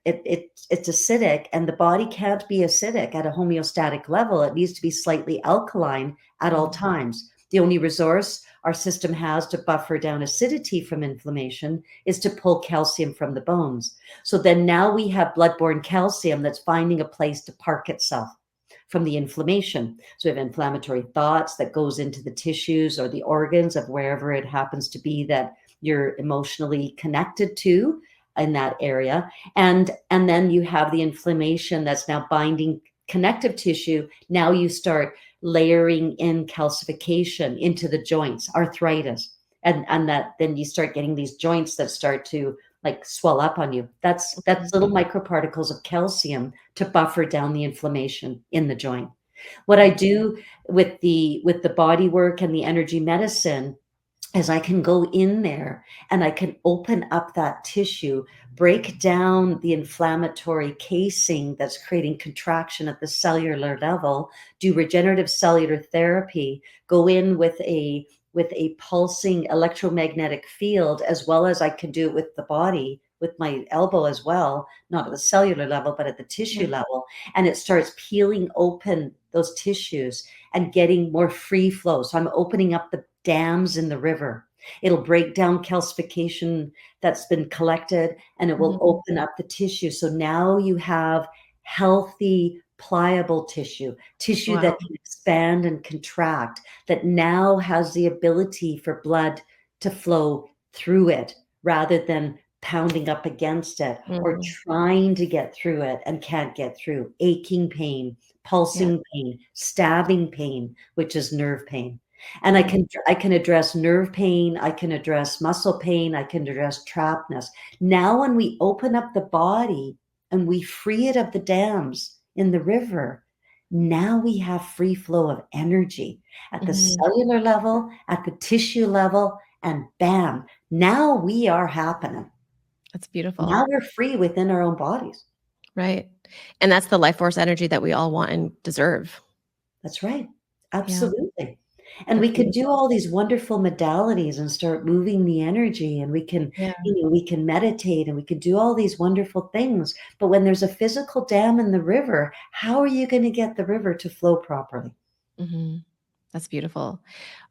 [SPEAKER 2] it's acidic, and the body can't be acidic at a homeostatic level. It needs to be slightly alkaline at all
[SPEAKER 1] Mhm.
[SPEAKER 2] times. The only resource our system has to buffer down acidity from inflammation is to pull calcium from the bones. So then now we have bloodborne calcium that's finding a place to park itself from the inflammation. So we have inflammatory thoughts that goes into the tissues or the organs of wherever it happens to be that you're emotionally connected to in that area. And then you have the inflammation that's now binding connective tissue. Now you start layering in calcification into the joints, arthritis. And that then you start getting these joints that start to like swell up on you. That's
[SPEAKER 1] Mhm.
[SPEAKER 2] little microparticles of calcium to buffer down the inflammation in the joint. What I do with the body work and the energy medicine is I can go in there and I can open up that tissue, break down the inflammatory casing that's creating contraction at the cellular level, do regenerative cellular therapy, go in with a pulsing electromagnetic field, as well as I can do it with the body, with my elbow as well, not at the cellular level, but at the tissue
[SPEAKER 1] Yeah.
[SPEAKER 2] level. And it starts peeling open those tissues and getting more free flow. So I'm opening up the dams in the river. It'll break down calcification that's been collected, and it will
[SPEAKER 1] Mhm.
[SPEAKER 2] open up the tissue. So now you have healthy, pliable tissue
[SPEAKER 1] Wow.
[SPEAKER 2] that can expand and contract, that now has the ability for blood to flow through it rather than pounding up against it or
[SPEAKER 1] Mhm.
[SPEAKER 2] trying to get through it and can't get through. Aching pain,
[SPEAKER 1] Yeah.
[SPEAKER 2] pulsing pain, stabbing pain, which is nerve pain. And
[SPEAKER 1] Mhm.
[SPEAKER 2] I can address nerve pain, I can address muscle pain, I can address trappedness. Now when we open up the body and we free it of the dams in the river, now we have free flow of energy at the
[SPEAKER 1] Mhm.
[SPEAKER 2] cellular level, at the tissue level, and bam, now we are happening.
[SPEAKER 1] That's beautiful.
[SPEAKER 2] Now we're free within our own bodies.
[SPEAKER 1] Right. And that's the life force energy that we all want and deserve.
[SPEAKER 2] That's right.
[SPEAKER 1] Yeah.
[SPEAKER 2] Absolutely. And
[SPEAKER 1] That's
[SPEAKER 2] we could do
[SPEAKER 1] beautiful.
[SPEAKER 2] all these wonderful modalities and start moving the energy, and we can,
[SPEAKER 1] Yeah.
[SPEAKER 2] we can meditate and we could do all these wonderful things. But when there's a physical dam in the river, how are you going to get the river to flow properly?
[SPEAKER 1] Mhm. That's beautiful.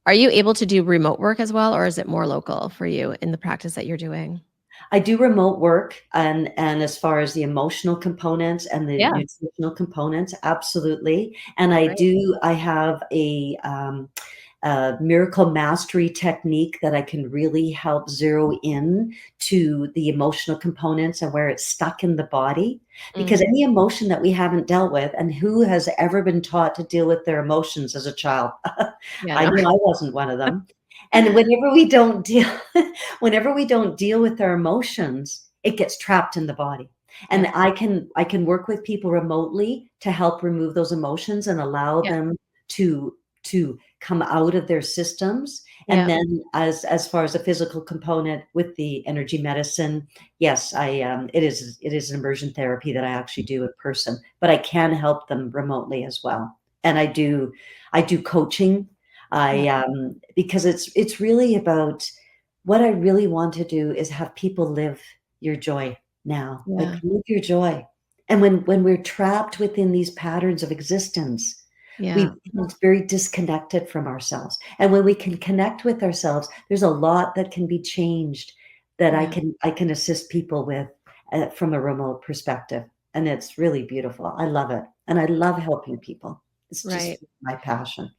[SPEAKER 1] Are you able to do remote work as well, or is it more local for you in the practice that you're doing?
[SPEAKER 2] I do remote work, and as far as the emotional components and the
[SPEAKER 1] Yeah.
[SPEAKER 2] nutritional components, absolutely. And
[SPEAKER 1] Great.
[SPEAKER 2] I have a miracle mastery technique that I can really help zero in to the emotional components and where it's stuck in the body. Because
[SPEAKER 1] Mhm.
[SPEAKER 2] any emotion that we haven't dealt with, and who has ever been taught to deal with their emotions as a child?
[SPEAKER 1] Yeah,
[SPEAKER 2] I
[SPEAKER 1] no.
[SPEAKER 2] know I wasn't one of them. And whenever we don't deal with our emotions, it gets trapped in the body. And
[SPEAKER 1] Yeah.
[SPEAKER 2] I can work with people remotely to help remove those emotions and allow
[SPEAKER 1] Yeah.
[SPEAKER 2] them to come out of their systems. And
[SPEAKER 1] Yeah.
[SPEAKER 2] then as far as the physical component with the energy medicine, yes, it is an immersion therapy that I actually do in person, but I can help them remotely as well. And I do coaching.
[SPEAKER 1] Yeah.
[SPEAKER 2] Because it's really about what I really want to do is have people live your joy now, like
[SPEAKER 1] Yeah.
[SPEAKER 2] live your joy. And when we're trapped within these patterns of existence,
[SPEAKER 1] Yeah.
[SPEAKER 2] we feel very disconnected from ourselves. And when we can connect with ourselves, there's a lot that can be changed that
[SPEAKER 1] Yeah.
[SPEAKER 2] I can assist people with from a remote perspective. And it's really beautiful. I love it. And I love helping people. It's just
[SPEAKER 1] Right.
[SPEAKER 2] my passion.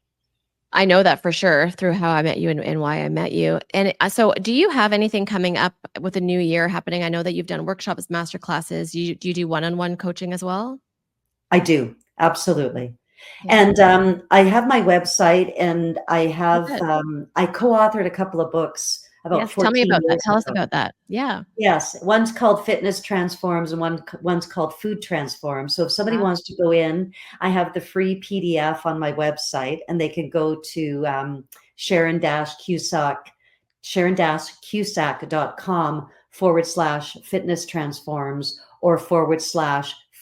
[SPEAKER 1] I know that for sure through how I met you and why I met you. And so do you have anything coming up with the new year happening? I know that you've done workshops, master classes. Do you do one-on-one coaching as well?
[SPEAKER 2] I do, absolutely.
[SPEAKER 1] Yeah.
[SPEAKER 2] And, I have my website, and
[SPEAKER 1] Oh, good.
[SPEAKER 2] I co-authored a couple of books about
[SPEAKER 1] Yes. Tell me
[SPEAKER 2] 14
[SPEAKER 1] about that.
[SPEAKER 2] years
[SPEAKER 1] Tell us
[SPEAKER 2] ago.
[SPEAKER 1] about that. Yeah.
[SPEAKER 2] Yes, one's called Fitness Transforms and one's called Food Transforms. So if somebody
[SPEAKER 1] Ah,
[SPEAKER 2] wants to go in, I have the free PDF on my website, and they can go to, Sharon-Cusack sharon-cusack.com/fitness transforms or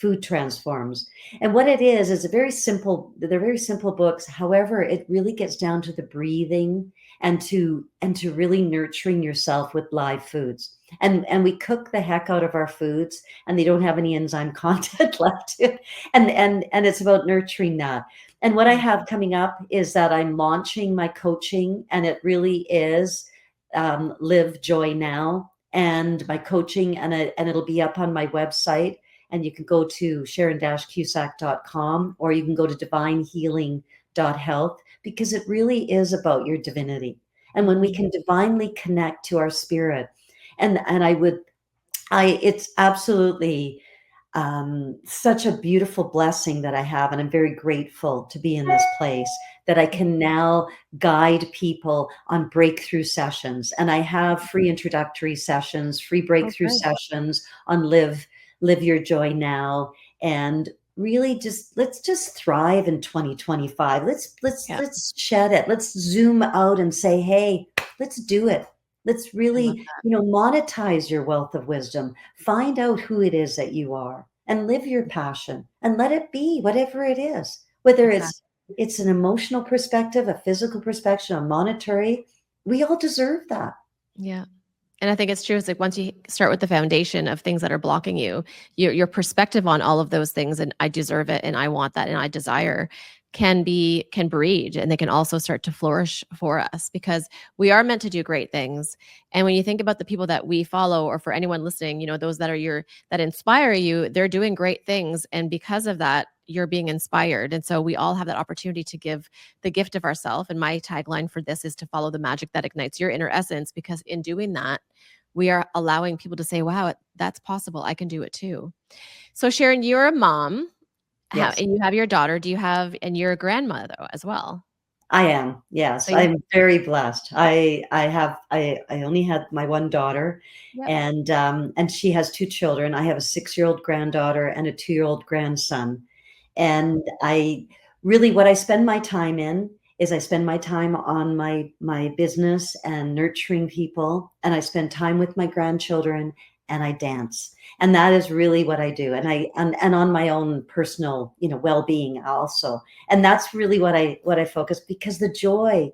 [SPEAKER 2] Food Transforms. And what it is a very simple, they're very simple books. However, it really gets down to the breathing and to really nurturing yourself with live foods. And we cook the heck out of our foods, and they don't have any enzyme content left. And it's about nurturing that. And what I have coming up is that I'm launching my coaching, and it really is Live Joy Now, and my coaching, and it'll be up on my website. And you can go to sharon-cusack.com, or you can go to divinehealing.health, because it really is about your divinity. And when we can divinely connect to our spirit, and it's absolutely such a beautiful blessing that I have, and I'm very grateful to be in this place, that I can now guide people on breakthrough sessions. And I have free introductory sessions, free breakthrough sessions on live your joy now, and really let's just thrive in 2025. Let's shed it. Let's zoom out and say, hey, let's do it. Let's really, monetize your wealth of wisdom. Find out who it is that you are, and live your passion, and let it be whatever it is, whether it's an emotional perspective, a physical perspective, a monetary. We all deserve that.
[SPEAKER 1] Yeah. And I think it's true. It's like once you start with the foundation of things that are blocking you, your perspective on all of those things, and I deserve it, and I want that, and I desire, can breed, and they can also start to flourish for us, because we are meant to do great things. And when you think about the people that we follow, or for anyone listening, those that are that inspire you, they're doing great things. And because of that, you're being inspired. And so we all have that opportunity to give the gift of ourselves. And my tagline for this is to follow the magic that ignites your inner essence, because in doing that, we are allowing people to say, wow, that's possible. I can do it too. So Sharon, you're a mom.
[SPEAKER 2] Yes.
[SPEAKER 1] And you have your daughter. And you're a grandmother as well.
[SPEAKER 2] I am. Yes.
[SPEAKER 1] So
[SPEAKER 2] I'm very blessed. I only had my one daughter, and she has two children. I have a 6-year-old granddaughter and a 2-year-old grandson. And what I spend my time in is I spend my time on my business and nurturing people, and I spend time with my grandchildren, and I dance. And that is really what I do. And on my own personal, well-being also. And that's really what I focus, because the joy,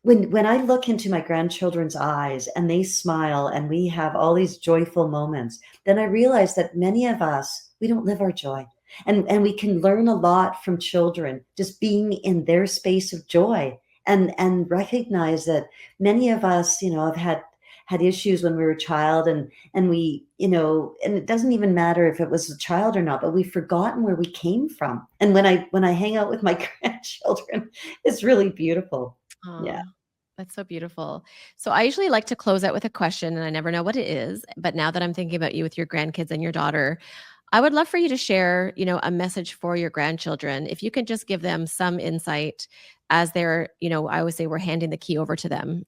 [SPEAKER 2] when I look into my grandchildren's eyes and they smile and we have all these joyful moments, then I realize that many of us, we don't live our joy. And we can learn a lot from children, just being in their space of joy, and recognize that many of us, have had issues when we were a child, and we, and it doesn't even matter if it was a child or not, but we've forgotten where we came from. And when I hang out with my grandchildren, it's really beautiful. Yeah.
[SPEAKER 1] That's so beautiful. So I usually like to close out with a question, and I never know what it is. But now that I'm thinking about you with your grandkids and your daughter, I would love for you to share, a message for your grandchildren. If you could just give them some insight as they're, I always say we're handing the key over to them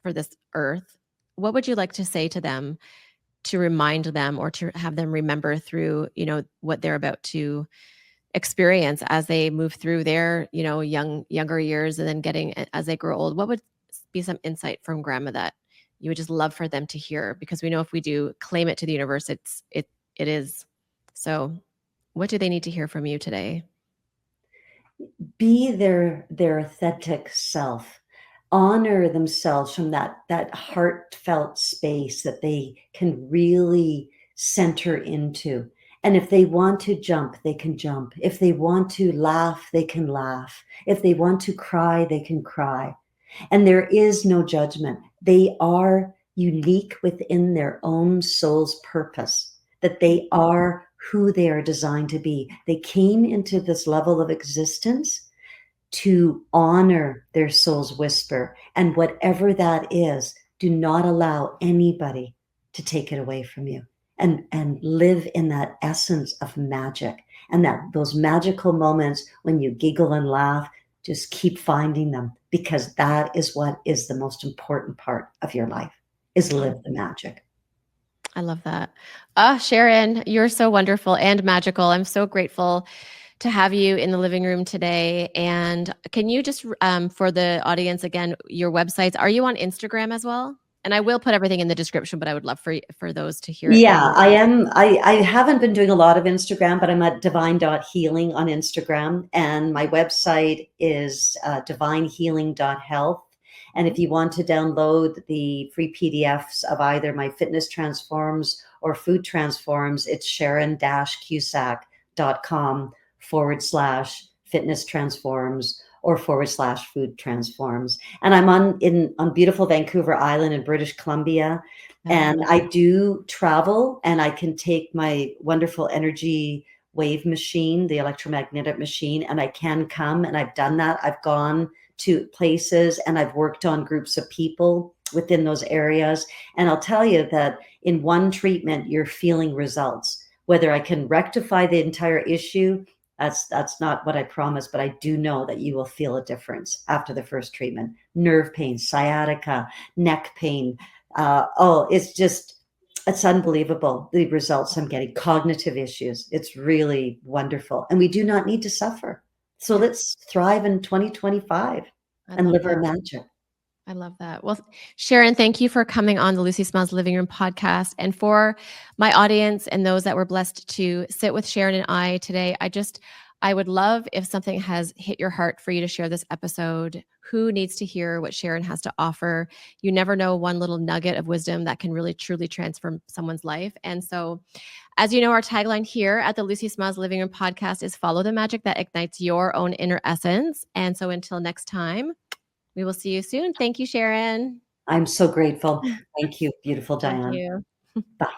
[SPEAKER 1] for this earth. What would you like to say to them to remind them, or to have them remember through, what they're about to experience as they move through their, younger years, and then as they grow old? What would be some insight from grandma that you would just love for them to hear? Because we know if we do claim it to the universe, it is. So what do they need to hear from you today?
[SPEAKER 2] Be their authentic self. Honor themselves from that heartfelt space that they can really center into. And if they want to jump, they can jump. If they want to laugh, they can laugh. If they want to cry, they can cry. And there is no judgment. They are unique within their own soul's purpose, that they are who they are designed to be. They came into this level of existence to honor their soul's whisper. And whatever that is, do not allow anybody to take it away from you. And live in that essence of magic. And those magical moments when you giggle and laugh, just keep finding them, because that is what is the most important part of your life, is live the magic.
[SPEAKER 1] I love that. Sharon, you're so wonderful and magical. I'm so grateful to have you in the living room today. And can you just, for the audience again, your websites, are you on Instagram as well? And I will put everything in the description, but I would love for those to hear it
[SPEAKER 2] Yeah,
[SPEAKER 1] from
[SPEAKER 2] I
[SPEAKER 1] you.
[SPEAKER 2] am. I haven't been doing a lot of Instagram, but I'm at divine.healing on Instagram. And my website is divinehealing.health. And
[SPEAKER 1] Mhm.
[SPEAKER 2] if you want to download the free PDFs of either my fitness transforms or food transforms, it's sharon-cusack.com/fitness transforms or /food transforms. And I'm on beautiful Vancouver Island in British Columbia. And
[SPEAKER 1] Oh,
[SPEAKER 2] I do travel, and I can take my wonderful energy wave machine, the electromagnetic machine, and I can come, and I've done that. I've gone to places and I've worked on groups of people within those areas. And I'll tell you that in one treatment, you're feeling results. Whether I can rectify the entire issue, that's not what I promise, but I do know that you will feel a difference after the first treatment. Nerve pain, sciatica, neck pain, it's unbelievable the results I'm getting. Cognitive issues. It's really wonderful. And we do not need to suffer. So
[SPEAKER 1] yeah,
[SPEAKER 2] let's thrive in 2025
[SPEAKER 1] I
[SPEAKER 2] and
[SPEAKER 1] love
[SPEAKER 2] live our
[SPEAKER 1] that.
[SPEAKER 2] magic.
[SPEAKER 1] I love that. Well, Sharon, thank you for coming on the Lucy Smiles Living Room podcast. And for my audience and those that were blessed to sit with Sharon and I today, I would love if something has hit your heart for you to share this episode. Who needs to hear what Sharon has to offer? You never know one little nugget of wisdom that can really truly transform someone's life. And so, as you know, our tagline here at the Lucy Smiles Living Room podcast is follow the magic that ignites your own inner essence. And so until next time, we will see you soon. Thank you, Sharon.
[SPEAKER 2] I'm so grateful. Thank you, beautiful
[SPEAKER 1] Thank
[SPEAKER 2] Diane.
[SPEAKER 1] you.
[SPEAKER 2] Bye.